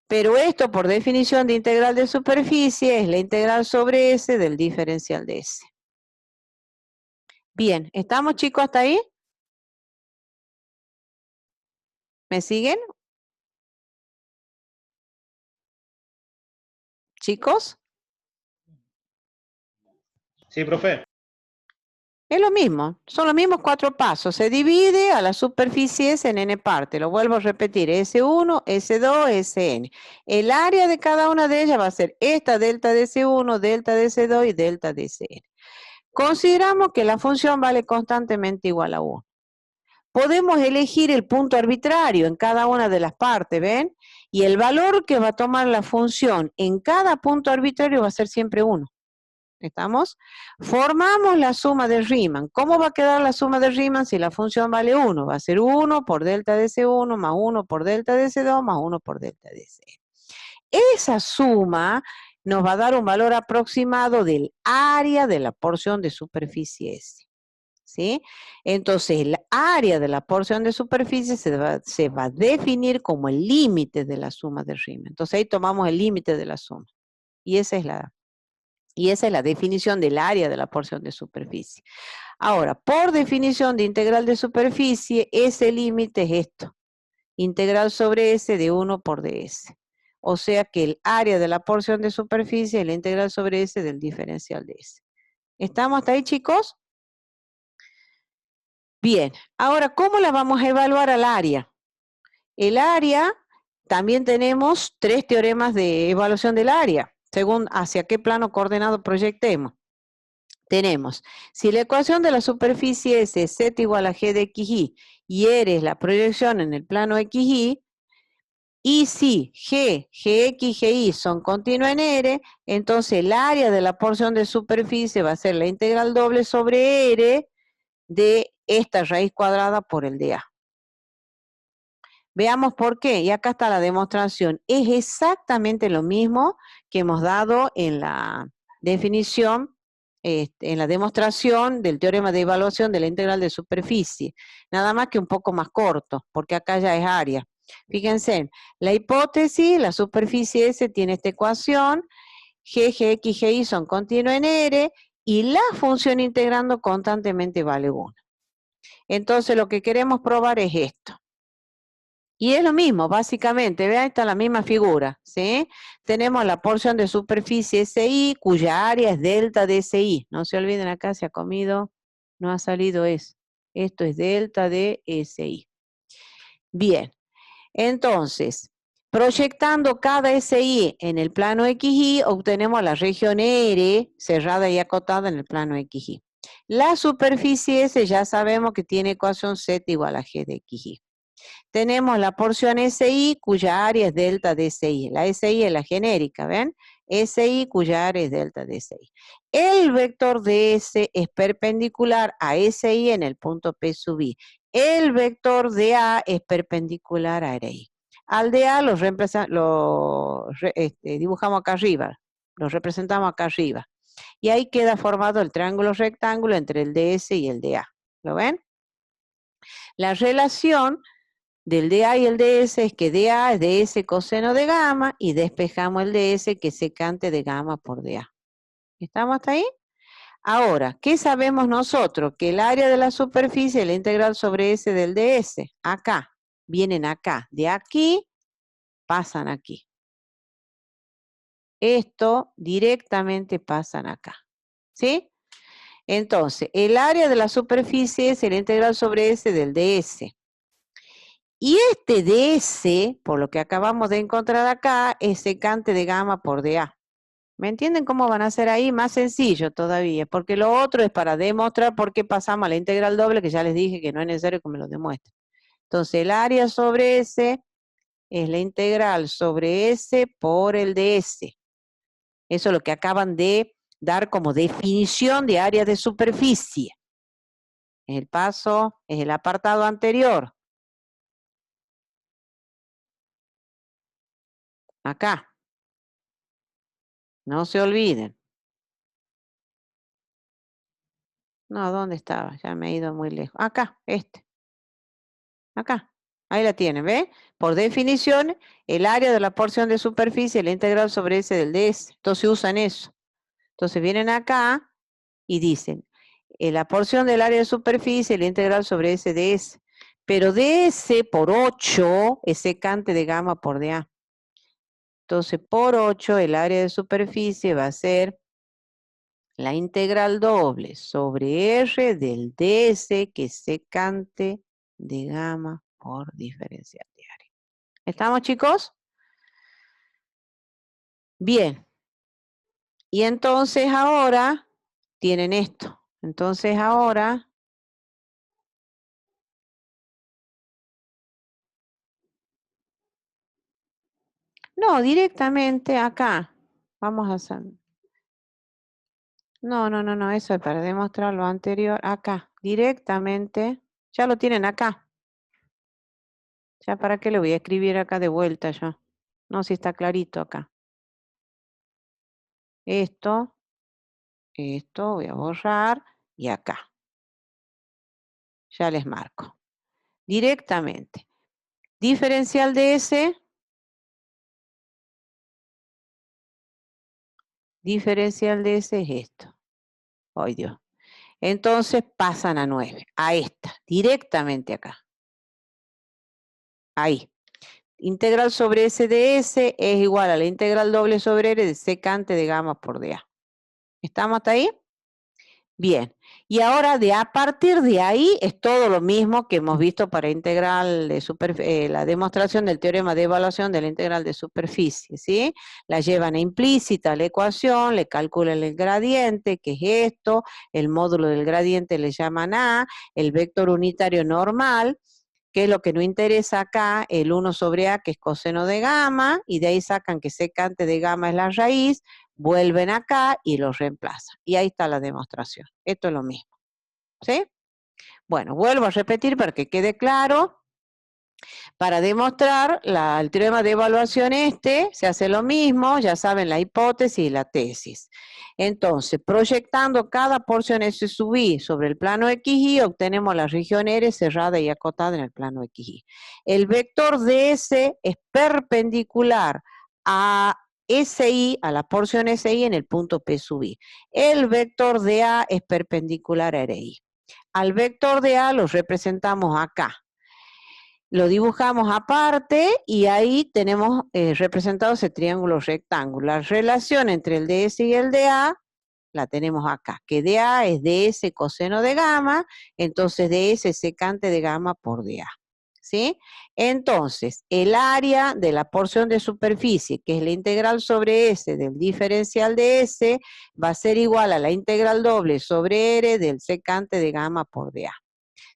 Pero esto, por definición de integral de superficie, es la integral sobre S del diferencial de S. Bien, ¿estamos, chicos, hasta ahí? ¿Me siguen? ¿Chicos? Sí, profe. Es lo mismo, son los mismos 4 pasos. Se divide a la superficie S en n partes. Lo vuelvo a repetir, S1, S2, Sn. El área de cada una de ellas va a ser esta delta de C1, delta de C2 y delta de Cn. Consideramos que la función vale constantemente igual a 1. Podemos elegir el punto arbitrario en cada una de las partes, ¿ven? Y el valor que va a tomar la función en cada punto arbitrario va a ser siempre 1. ¿Estamos? Formamos la suma de Riemann. ¿Cómo va a quedar la suma de Riemann si la función vale 1? Va a ser 1 por delta de C1 más 1 por delta de C2 más 1 por delta de C. Esa suma nos va a dar un valor aproximado del área de la porción de superficie S. ¿Sí? Entonces, el área de la porción de superficie se va a definir como el límite de la suma de Riemann. Entonces, ahí tomamos el límite de la suma. Y esa es la definición del área de la porción de superficie. Ahora, por definición de integral de superficie, ese límite es esto. Integral sobre S de 1 por ds. O sea que el área de la porción de superficie es la integral sobre S del diferencial de S. ¿Estamos hasta ahí, chicos? Bien, ahora, ¿cómo la vamos a evaluar al área? El área, también tenemos 3 teoremas de evaluación del área, según hacia qué plano coordenado proyectemos. Tenemos, si la ecuación de la superficie es z igual a g de xy y R es la proyección en el plano xy, y si g, gx, gy son continuos en R, entonces el área de la porción de superficie va a ser la integral doble sobre R de esta raíz cuadrada por el de A. Veamos por qué, y acá está la demostración. Es exactamente lo mismo que hemos dado en la definición, en la demostración del teorema de evaluación de la integral de superficie. Nada más que un poco más corto, porque acá ya es área. Fíjense, la hipótesis, la superficie S tiene esta ecuación, g, gx, gy son continuos en R, y la función integrando constantemente vale 1. Entonces lo que queremos probar es esto. Y es lo mismo, básicamente, vean, está la misma figura, ¿sí? Tenemos la porción de superficie SI, cuya área es delta de SI. No se olviden, acá se ha comido, no ha salido eso. Esto es delta de SI. Bien, entonces, proyectando cada SI en el plano XY, obtenemos la región R cerrada y acotada en el plano XY. La superficie S ya sabemos que tiene ecuación Z igual a G de XY. Tenemos la porción SI cuya área es delta de SI. La SI es la genérica, ¿ven? SI cuya área es delta de SI. El vector DS es perpendicular a SI en el punto P sub I. El vector DA es perpendicular a RI. Al DA dibujamos acá arriba, lo representamos acá arriba. Y ahí queda formado el triángulo rectángulo entre el DS y el DA. ¿Lo ven? La relación del DA y el DS es que DA es DS coseno de gamma y despejamos el DS que es secante de gamma por DA. ¿Estamos hasta ahí? Ahora, ¿qué sabemos nosotros? Que el área de la superficie es la integral sobre S del DS. Acá, vienen acá. De aquí, pasan aquí. Esto directamente pasan acá. ¿Sí? Entonces, el área de la superficie es la integral sobre S del DS. Y este DS, por lo que acabamos de encontrar acá, es secante de gamma por DA. ¿Me entienden cómo van a hacer ahí? Más sencillo todavía, porque lo otro es para demostrar por qué pasamos a la integral doble, que ya les dije que no es necesario que me lo demuestren. Entonces, el área sobre S es la integral sobre S por el DS. Eso es lo que acaban de dar como definición de área de superficie. El paso es el apartado anterior. Acá. No se olviden. No, ¿dónde estaba? Ya me he ido muy lejos. Acá, Acá. Ahí la tienen, ¿ve? Por definición, el área de la porción de superficie es la integral sobre S del DS. Entonces usan eso. Entonces vienen acá y dicen, la porción del área de superficie es la integral sobre S de S. Pero DS por 8 es secante de gamma por DA. Entonces, por 8, el área de superficie va a ser la integral doble sobre R del DS, que es secante de gamma por diferencial de área. ¿Estamos, chicos? Bien. Y entonces ahora tienen esto. Entonces ahora no, directamente acá. Vamos a hacer. No, eso es para demostrar lo anterior. Acá, directamente. Ya lo tienen acá. Ya para qué le voy a escribir acá de vuelta yo. No, si está clarito acá. Esto, voy a borrar y acá. Ya les marco. Directamente. Diferencial de S. Diferencial de S es esto. Ay, Dios. Entonces pasan a 9. A esta. Directamente acá. Ahí. Integral sobre S de S es igual a la integral doble sobre R de secante de gamma por DA. ¿Estamos hasta ahí? Bien. Y ahora a partir de ahí es todo lo mismo que hemos visto para integral de la demostración del teorema de evaluación de la integral de superficie, ¿sí? La llevan a implícita a la ecuación, le calculan el gradiente, que es esto, el módulo del gradiente le llaman A, el vector unitario normal, que es lo que nos interesa acá, el 1 sobre A, que es coseno de gamma, y de ahí sacan que secante de gamma es la raíz, vuelven acá y lo reemplazan. Y ahí está la demostración. Esto es lo mismo. ¿Sí? Bueno, vuelvo a repetir para que quede claro. Para demostrar el teorema de evaluación se hace lo mismo, ya saben, la hipótesis y la tesis. Entonces, proyectando cada porción S sub I sobre el plano XY, obtenemos la región R cerrada y acotada en el plano XY. El vector DS es perpendicular a SI, a la porción SI en el punto P sub I. El vector DA es perpendicular a RI. Al vector DA lo representamos acá. Lo dibujamos aparte y ahí tenemos representado ese triángulo rectángulo. La relación entre el DS y el DA la tenemos acá, que DA es DS coseno de gamma, entonces DS es secante de gamma por DA. ¿Sí? Entonces, el área de la porción de superficie, que es la integral sobre S del diferencial de S, va a ser igual a la integral doble sobre R del secante de gamma por DA.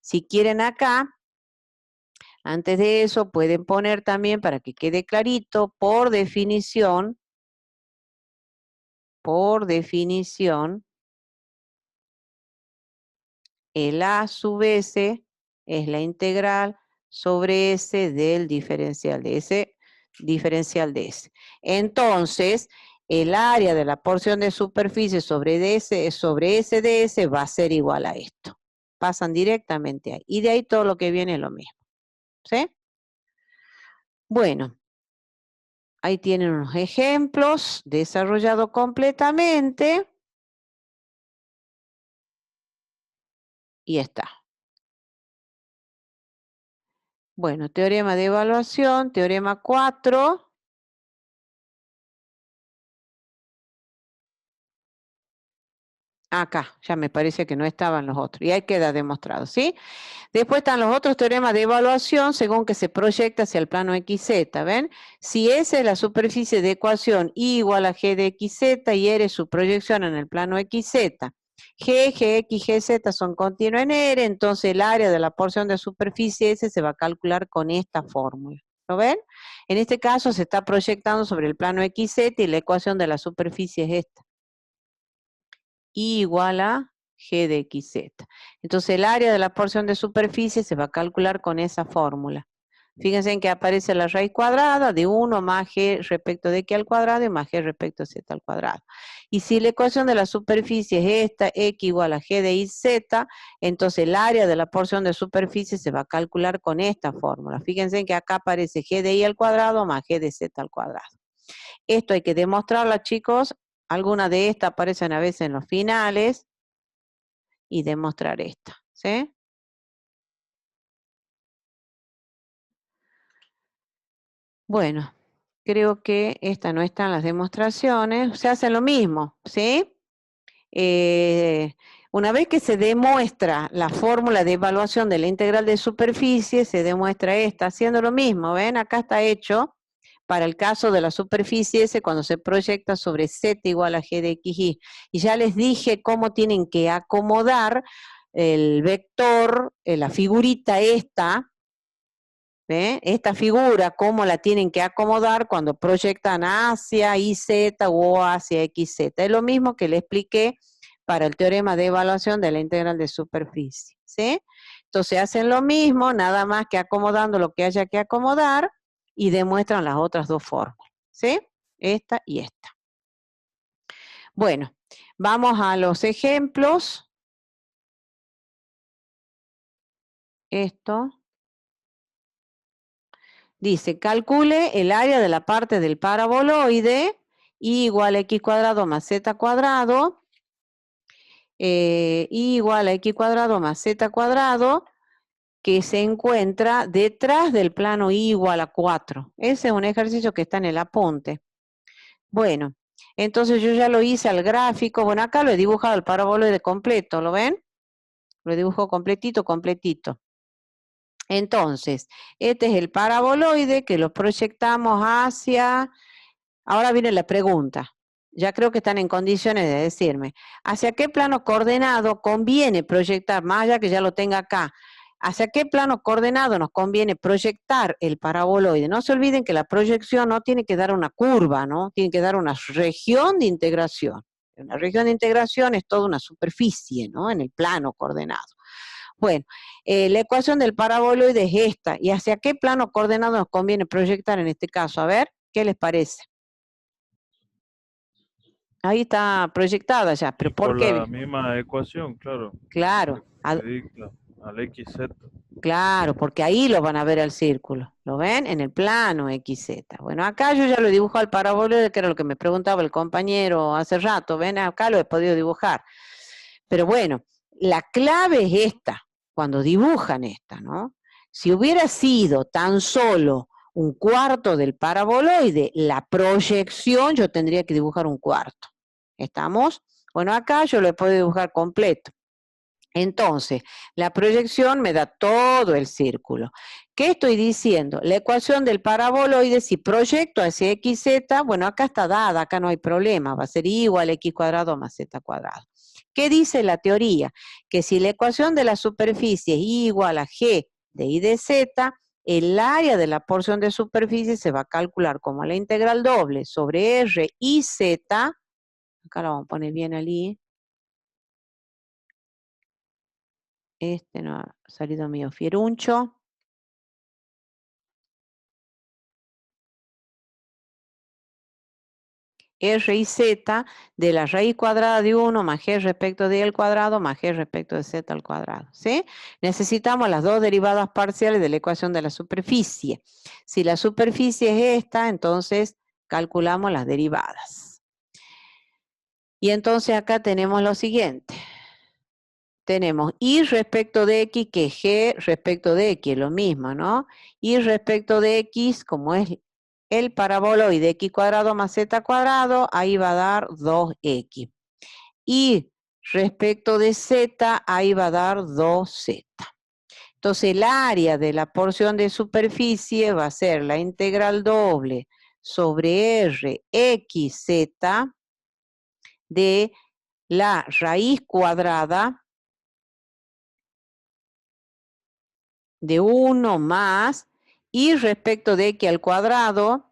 Si quieren acá, Antes de eso pueden poner también, para que quede clarito, por definición, el A sub S es la integral sobre S del diferencial de S, Entonces, el área de la porción de superficie sobre S de S va a ser igual a esto. Pasan directamente ahí. Y de ahí todo lo que viene es lo mismo. ¿Sí? Bueno, ahí tienen unos ejemplos desarrollados completamente. Y está. Bueno, teorema de evaluación, teorema 4. Acá, ya me parece que no estaban los otros. Y ahí queda demostrado, ¿sí? Después están los otros teoremas de evaluación según que se proyecta hacia el plano XZ, ¿ven? Si S es la superficie de ecuación I igual a G de XZ y R es su proyección en el plano XZ, G, GX, GZ son continuos en R, entonces el área de la porción de superficie S se va a calcular con esta fórmula. ¿Lo ven? En este caso se está proyectando sobre el plano XZ y la ecuación de la superficie es esta. I igual a G de XZ. Entonces el área de la porción de superficie se va a calcular con esa fórmula. Fíjense en que aparece la raíz cuadrada de 1 más G respecto de X al cuadrado y más G respecto de Z al cuadrado. Y si la ecuación de la superficie es esta, X igual a G de YZ, entonces el área de la porción de superficie se va a calcular con esta fórmula. Fíjense en que acá aparece G de Y al cuadrado más G de Z al cuadrado. Esto hay que demostrarla, chicos. Algunas de estas aparecen a veces en los finales y demostrar esta, ¿sí? Bueno, creo que esta no está en las demostraciones. Se hace lo mismo, ¿sí? Una vez que se demuestra la fórmula de evaluación de la integral de superficie, se demuestra esta, haciendo lo mismo, ¿ven? Acá está hecho. Para el caso de la superficie S, cuando se proyecta sobre Z igual a G de XY. Y ya les dije cómo tienen que acomodar el vector, la figurita esta, ¿ve? Esta figura, cómo la tienen que acomodar cuando proyectan hacia YZ o hacia XZ. Es lo mismo que le expliqué para el teorema de evaluación de la integral de superficie, ¿sí? Entonces hacen lo mismo, nada más que acomodando lo que haya que acomodar, y demuestran las otras dos fórmulas, ¿sí? Esta y esta. Bueno, vamos a los ejemplos. Esto. Dice, calcule el área de la parte del paraboloide, I igual a X cuadrado más Z cuadrado, I igual a X cuadrado más Z cuadrado, que se encuentra detrás del plano I igual a 4. Ese es un ejercicio que está en el apunte. Bueno, entonces yo ya lo hice al gráfico. Bueno, acá lo he dibujado el paraboloide completo, ¿lo ven? Lo dibujo completito, completito. Entonces, este es el paraboloide que lo proyectamos hacia... Ahora viene la pregunta. Ya creo que están en condiciones de decirme. ¿Hacia qué plano coordenado conviene proyectar? Más allá que ya lo tenga acá. ¿Hacia qué plano coordenado nos conviene proyectar el paraboloide? No se olviden que la proyección no tiene que dar una curva, ¿no? Tiene que dar una región de integración. Una región de integración es toda una superficie, ¿no? En el plano coordenado. Bueno, la ecuación del paraboloide es esta. ¿Y hacia qué plano coordenado nos conviene proyectar en este caso? A ver, ¿qué les parece? Ahí está proyectada ya, pero ¿por Por qué? la misma ecuación, claro. Claro. Al XZ. Claro, porque ahí lo van a ver al círculo. ¿Lo ven? En el plano XZ. Bueno, acá yo ya lo dibujo al paraboloide, que era lo que me preguntaba el compañero hace rato. ¿Ven? Acá lo he podido dibujar. Pero bueno, la clave es esta, cuando dibujan esta, ¿no? Si hubiera sido tan solo un cuarto del paraboloide, la proyección yo tendría que dibujar un cuarto. ¿Estamos? Bueno, acá yo lo he podido dibujar completo. Entonces, la proyección me da todo el círculo. ¿Qué estoy diciendo? La ecuación del paraboloide, si proyecto hacia XZ, bueno, acá está dada, acá no hay problema, va a ser igual a X cuadrado más Z cuadrado. ¿Qué dice la teoría? Que si la ecuación de la superficie es igual a G de Y de Z, el área de la porción de superficie se va a calcular como la integral doble sobre R y Z. Acá la vamos a poner bien allí. Este no ha salido mío fieruncho. R y Z de la raíz cuadrada de 1 más G respecto de y al cuadrado más G respecto de Z al cuadrado. ¿Sí? Necesitamos las dos derivadas parciales de la ecuación de la superficie. Si la superficie es esta, entonces calculamos las derivadas. Y entonces acá tenemos lo siguiente. Tenemos y respecto de x, que es g respecto de x, es lo mismo, ¿no? Y respecto de x, como es el paraboloide x cuadrado más z cuadrado, ahí va a dar 2x. Y respecto de z, ahí va a dar 2z. Entonces el área de la porción de superficie va a ser la integral doble sobre r x z de la raíz cuadrada de 1 más, y respecto de x al cuadrado,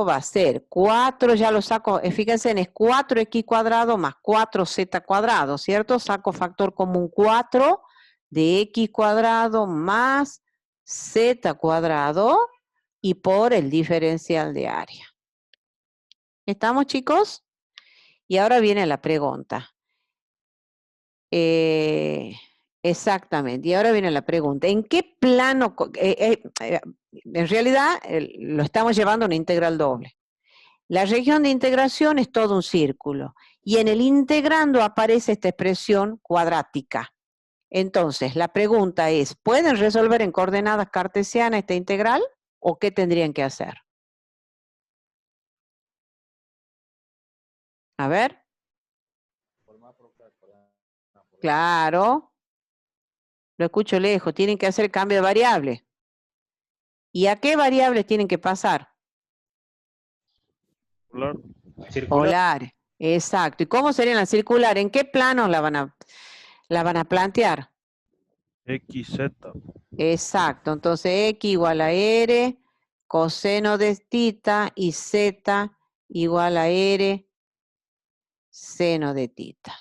va a ser 4, ya lo saco, fíjense, es 4x cuadrado más 4z cuadrado, ¿cierto? Saco factor común 4 de x cuadrado más z cuadrado y por el diferencial de área. ¿Estamos, chicos? Y ahora viene la pregunta. Exactamente, y ahora viene la pregunta, ¿en qué plano? En realidad lo estamos llevando a una integral doble. La región de integración es todo un círculo, y en el integrando aparece esta expresión cuadrática. Entonces, la pregunta es, ¿pueden resolver en coordenadas cartesianas esta integral? ¿O qué tendrían que hacer? A ver. Claro. Lo escucho lejos, tienen que hacer cambio de variable. ¿Y a qué variables tienen que pasar? Circular. Circular. Polar, exacto. ¿Y cómo serían las circulares? ¿En qué planos la van a plantear? XZ. Exacto, entonces X igual a R, coseno de tita, y Z igual a R, seno de tita.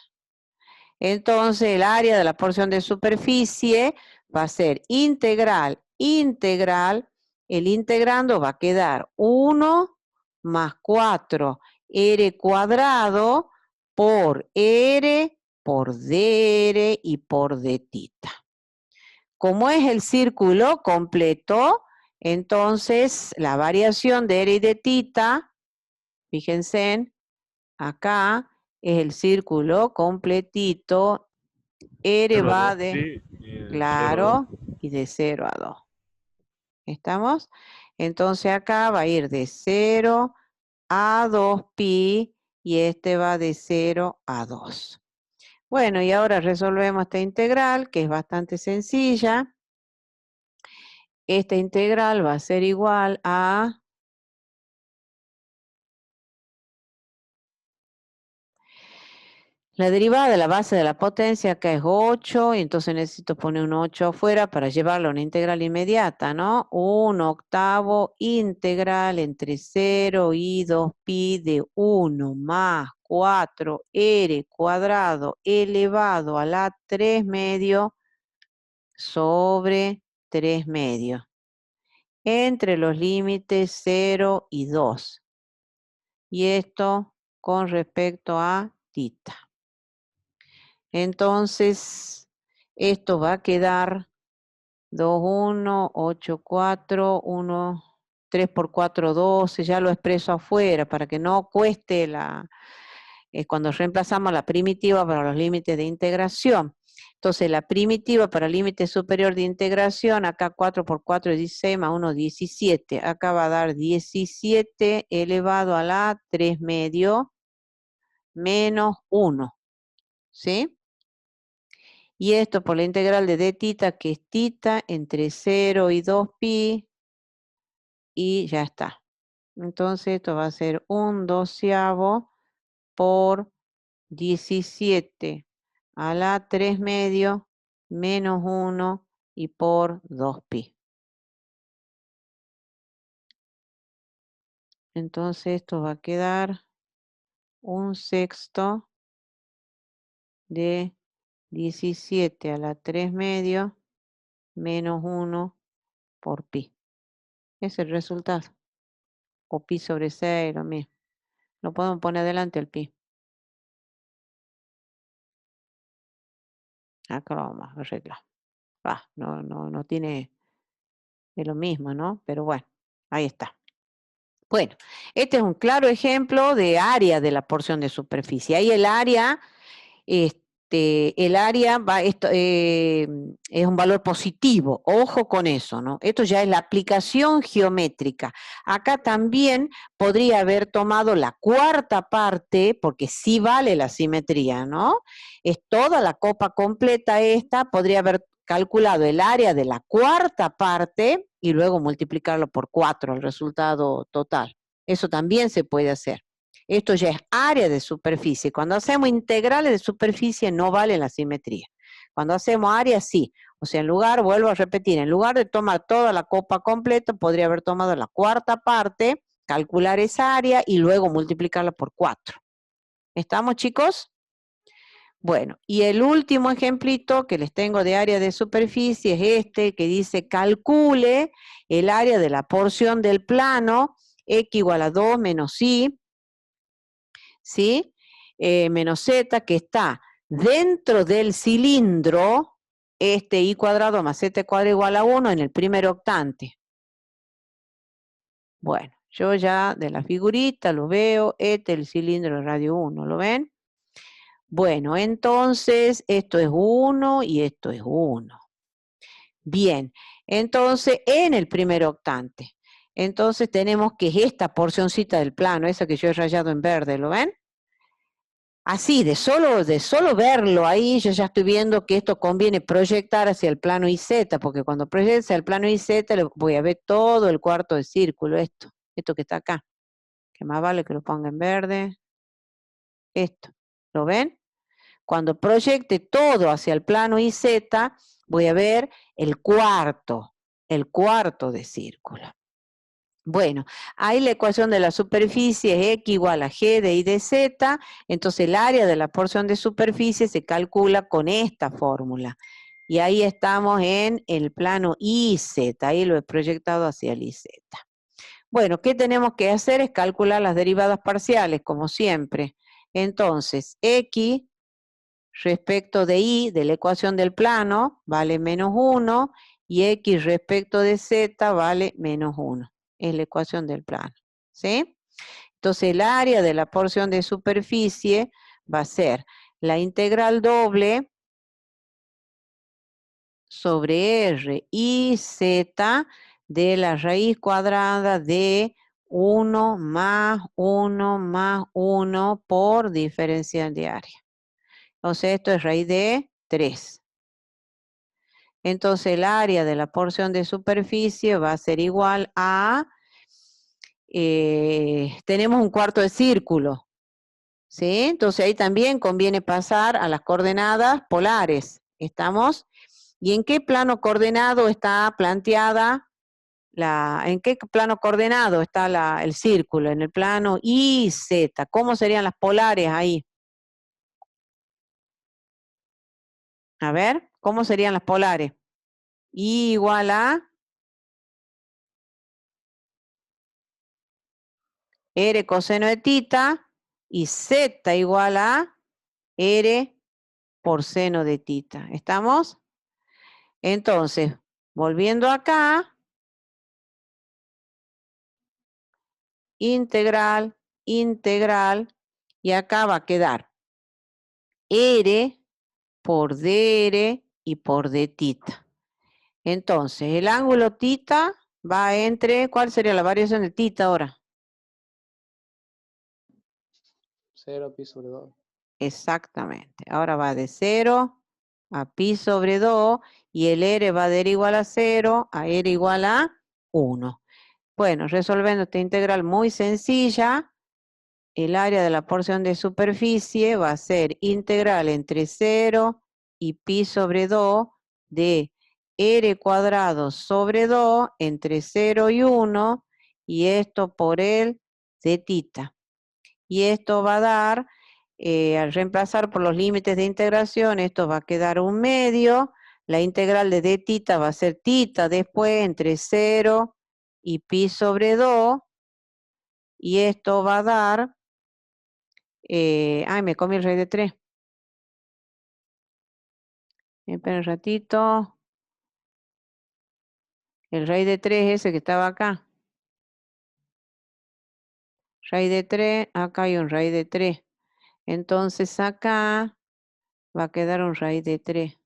Entonces el área de la porción de superficie va a ser integral, el integrando va a quedar 1 más 4 R cuadrado por R por DR y por D tita. Como es el círculo completo, entonces la variación de R y de tita, fíjense, acá es el círculo completito, R va de, claro, y de 0 a 2. ¿Estamos? Entonces acá va a ir de 0 a 2pi y este va de 0 a 2. Bueno, y ahora resolvemos esta integral, que es bastante sencilla. Esta integral va a ser igual a la derivada de la base de la potencia, acá es 8, y entonces necesito poner un 8 afuera para llevarlo a una integral inmediata, ¿no? 1/8 integral entre 0 y 2pi de 1 más 4r cuadrado elevado a la 3 medio sobre 3 medio, entre los límites 0 y 2. Y esto con respecto a tita. Entonces, esto va a quedar 2, 1, 8, 4, 1, 3 por 4, 12, ya lo expreso afuera para que no cueste cuando reemplazamos la primitiva para los límites de integración. Entonces, la primitiva para el límite superior de integración, acá 4 por 4 es 16, más 1, 17. Acá va a dar 17 elevado a la 3 medio menos 1, ¿sí? Y esto por la integral de d tita, que es tita entre 0 y 2pi, y ya está. Entonces esto va a ser 1/12 por 17 a la 3 medio menos 1 y por 2pi. Entonces esto va a quedar 1/6 de 17 a la 3 medio menos 1 por pi. Es el resultado. O pi sobre 6, lo mismo. Lo podemos poner adelante el pi. Acá lo vamos a arreglar. No tiene de lo mismo, ¿no? Pero bueno, ahí está. Bueno, este es un claro ejemplo de área de la porción de superficie. Ahí el área va, es un valor positivo, ojo con eso, ¿no? Esto ya es la aplicación geométrica. Acá también podría haber tomado la cuarta parte, porque sí vale la simetría, ¿no? Es toda la copa completa esta, podría haber calculado el área de la cuarta parte y luego multiplicarlo por 4, el resultado total. Eso también se puede hacer. Esto ya es área de superficie. Cuando hacemos integrales de superficie no vale la simetría. Cuando hacemos área, sí. O sea, vuelvo a repetir, en lugar de tomar toda la copa completa, podría haber tomado la cuarta parte, calcular esa área y luego multiplicarla por 4. ¿Estamos, chicos? Bueno, y el último ejemplito que les tengo de área de superficie es este, que dice calcule el área de la porción del plano x igual a 2 menos y, ¿sí? Menos z, que está dentro del cilindro, este y cuadrado más z cuadrado igual a 1 en el primer octante. Bueno, yo ya de la figurita lo veo, este es el cilindro de radio 1, ¿lo ven? Bueno, entonces esto es 1 y esto es 1. Bien, entonces en el primer octante, entonces tenemos que es esta porcioncita del plano, esa que yo he rayado en verde, ¿lo ven? Así, de solo verlo ahí, yo ya estoy viendo que esto conviene proyectar hacia el plano IZ, porque cuando proyecte hacia el plano IZ voy a ver todo el cuarto de círculo, esto que está acá, que más vale que lo ponga en verde, esto, ¿lo ven? Cuando proyecte todo hacia el plano IZ, voy a ver el cuarto de círculo. Bueno, ahí la ecuación de la superficie es x igual a g de y de z, entonces el área de la porción de superficie se calcula con esta fórmula. Y ahí estamos en el plano IZ, ahí lo he proyectado hacia el IZ. Bueno, ¿qué tenemos que hacer? Es calcular las derivadas parciales, como siempre. Entonces, x respecto de y, de la ecuación del plano, vale menos 1, y x respecto de z vale menos 1. Es la ecuación del plano, ¿sí? Entonces el área de la porción de superficie va a ser la integral doble sobre r y z de la raíz cuadrada de 1 más 1 más 1 por diferencial de área. Entonces esto es raíz de 3. Entonces el área de la porción de superficie va a ser igual a, tenemos un cuarto de círculo, ¿sí? Entonces ahí también conviene pasar a las coordenadas polares, ¿estamos? ¿Y en qué plano coordenado está planteada en qué plano coordenado está el círculo? En el plano Y, Z. ¿Cómo serían las polares ahí? A ver, ¿cómo serían las polares? Y igual a R coseno de tita y Z igual a R por seno de tita. ¿Estamos? Entonces, volviendo acá, integral, y acá va a quedar R por DR y por D tita. Entonces, el ángulo tita va entre, ¿cuál sería la variación de tita ahora? 0 pi sobre 2. Exactamente. Ahora va de 0 a pi sobre 2 y el R va de R igual a 0 a R igual a 1. Bueno, resolviendo esta integral muy sencilla, el área de la porción de superficie va a ser integral entre 0 y pi sobre 2 de r cuadrado sobre 2 entre 0 y 1, y esto por el de tita. Y esto va a dar, al reemplazar por los límites de integración, esto va a quedar 1/2. La integral de d tita va a ser tita después entre 0 y pi sobre 2. Y esto va a dar, ay, me comí el raíz de 3. Espera un ratito. El raíz de 3 es ese que estaba acá. Raíz de 3, acá hay un raíz de 3. Entonces acá va a quedar un raíz de 3.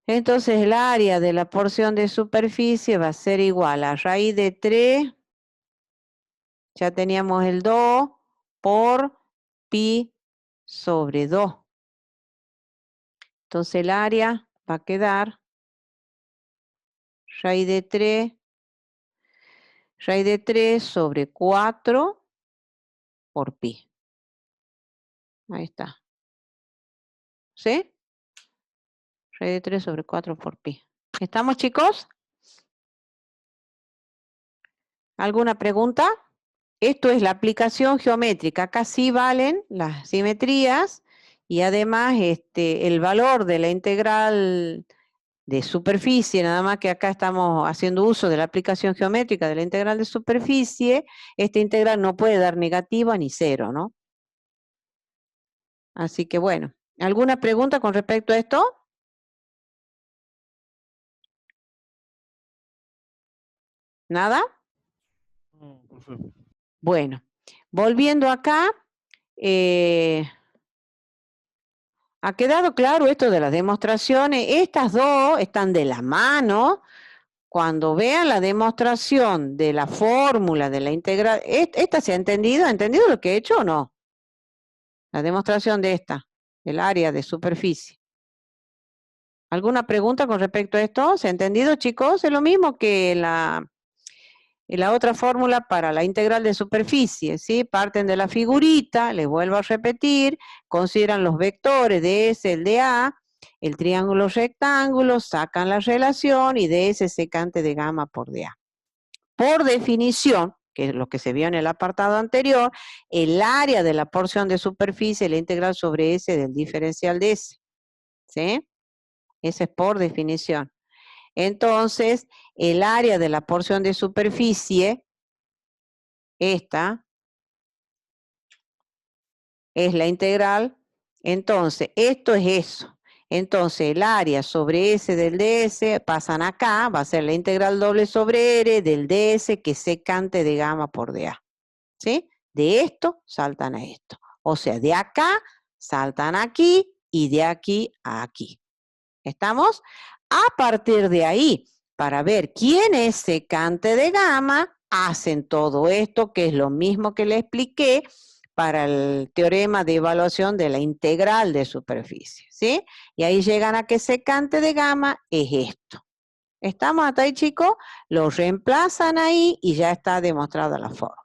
Entonces el área de la porción de superficie va a ser igual a raíz de 3, ya teníamos el 2, por pi sobre 2. Entonces el área va a quedar raíz de 3 sobre 4 por pi. Ahí está. ¿Sí? Raíz de 3 sobre 4 por pi. ¿Estamos, chicos? ¿Alguna pregunta? Esto es la aplicación geométrica. Acá sí valen las simetrías y además el valor de la integral de superficie, nada más que acá estamos haciendo uso de la aplicación geométrica de la integral de superficie. Esta integral no puede dar negativa ni cero, ¿no? Así que bueno, ¿alguna pregunta con respecto a esto? ¿Nada? No, profe. Bueno, volviendo acá, ¿ha quedado claro esto de las demostraciones? Estas dos están de la mano. Cuando vean la demostración de la fórmula de la integral, ¿esta se ha entendido? ¿Ha entendido lo que he hecho o no? La demostración de esta, el área de superficie. ¿Alguna pregunta con respecto a esto? ¿Se ha entendido, chicos? Es lo mismo que la otra fórmula para la integral de superficie, ¿sí? Parten de la figurita, les vuelvo a repetir, consideran los vectores de S, el de A, el triángulo rectángulo, sacan la relación y de S secante de gamma por DA. Por definición, que es lo que se vio en el apartado anterior, el área de la porción de superficie es la integral sobre S del diferencial de S, ¿sí? Ese es por definición. Entonces, el área de la porción de superficie, esta, es la integral. Entonces, esto es eso. Entonces, el área sobre S del ds pasan acá, va a ser la integral doble sobre R del ds que es secante de gamma por dA. ¿Sí? De esto saltan a esto. O sea, de acá saltan aquí y de aquí a aquí. ¿Estamos? A partir de ahí, para ver quién es secante de gamma, hacen todo esto, que es lo mismo que le expliqué para el teorema de evaluación de la integral de superficie, ¿sí? Y ahí llegan a que secante de gamma es esto. ¿Estamos hasta ahí, chicos? Lo reemplazan ahí y ya está demostrada la fórmula.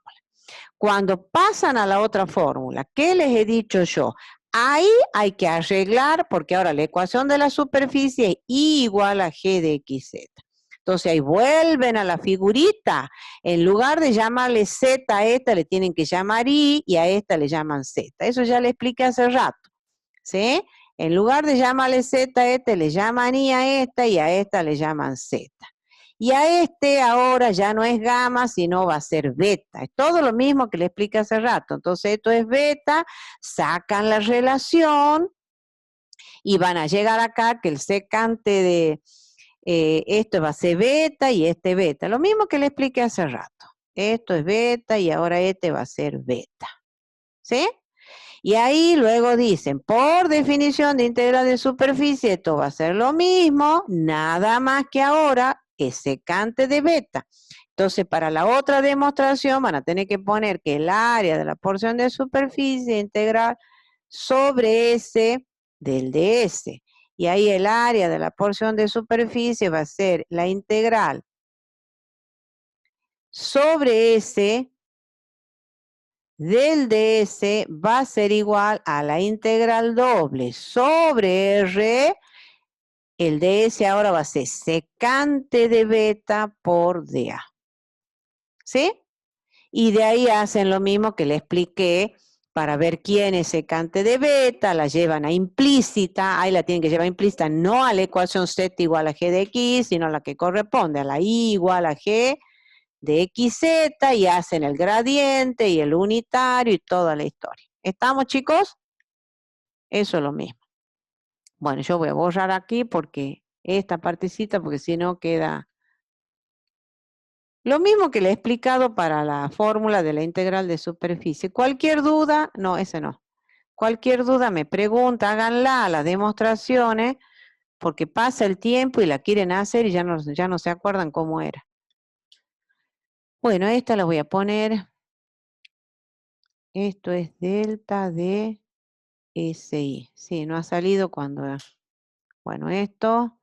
Cuando pasan a la otra fórmula, ¿qué les he dicho yo? Ahí hay que arreglar, porque ahora la ecuación de la superficie es I igual a G de XZ. Entonces ahí vuelven a la figurita. En lugar de llamarle Z a esta, le tienen que llamar I y a esta le llaman Z. Eso ya le expliqué hace rato. ¿Sí? En lugar de llamarle Z a este, le llaman I a esta y a esta le llaman Z. Y a este ahora ya no es gamma, sino va a ser beta. Es todo lo mismo que le expliqué hace rato. Entonces esto es beta, sacan la relación y van a llegar acá que el secante de esto va a ser beta y este beta. Lo mismo que le expliqué hace rato. Esto es beta y ahora este va a ser beta. ¿Sí? Y ahí luego dicen, por definición de integral de superficie, esto va a ser lo mismo, nada más que ahora es secante de beta. Entonces, para la otra demostración van a tener que poner que el área de la porción de superficie integral sobre S del ds. Y ahí el área de la porción de superficie va a ser la integral sobre S del ds va a ser igual a la integral doble sobre r. El ds ahora va a ser secante de beta por dA. ¿Sí? Y de ahí hacen lo mismo que le expliqué para ver quién es secante de beta, la llevan a implícita, ahí la tienen que llevar implícita, no a la ecuación z igual a g de x, sino a la que corresponde, a la y igual a g de xz, y hacen el gradiente y el unitario y toda la historia. ¿Estamos, chicos? Eso es lo mismo. Bueno, yo voy a borrar aquí porque esta partecita, porque si no queda... Lo mismo que le he explicado para la fórmula de la integral de superficie. Cualquier duda, no, ese no. Cualquier duda me pregunta, háganla, las demostraciones, porque pasa el tiempo y la quieren hacer y ya no se acuerdan cómo era. Bueno, esta la voy a poner. Esto es delta de SI. Sí, no ha salido cuando... Bueno, esto.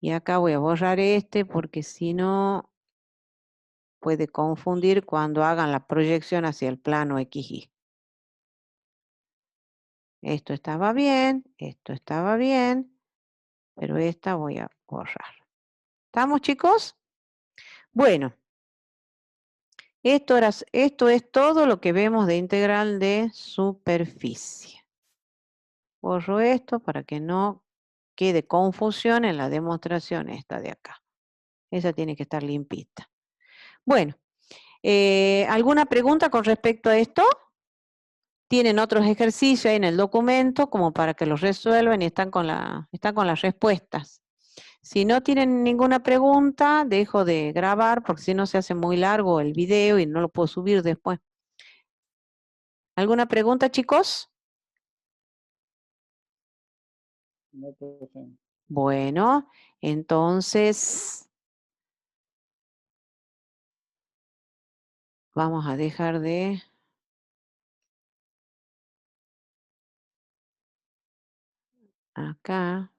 Y acá voy a borrar este porque si no puede confundir cuando hagan la proyección hacia el plano XY. Esto estaba bien, pero esta voy a borrar. ¿Estamos, chicos? Bueno, esto es todo lo que vemos de integral de superficie. Borro esto para que no quede confusión en la demostración esta de acá. Esa tiene que estar limpita. Bueno, ¿alguna pregunta con respecto a esto? Tienen otros ejercicios ahí en el documento como para que los resuelvan y están con las respuestas. Si no tienen ninguna pregunta, dejo de grabar porque si no se hace muy largo el video y no lo puedo subir después. ¿Alguna pregunta, chicos? No, profe. Bueno, entonces vamos a dejar de... Acá.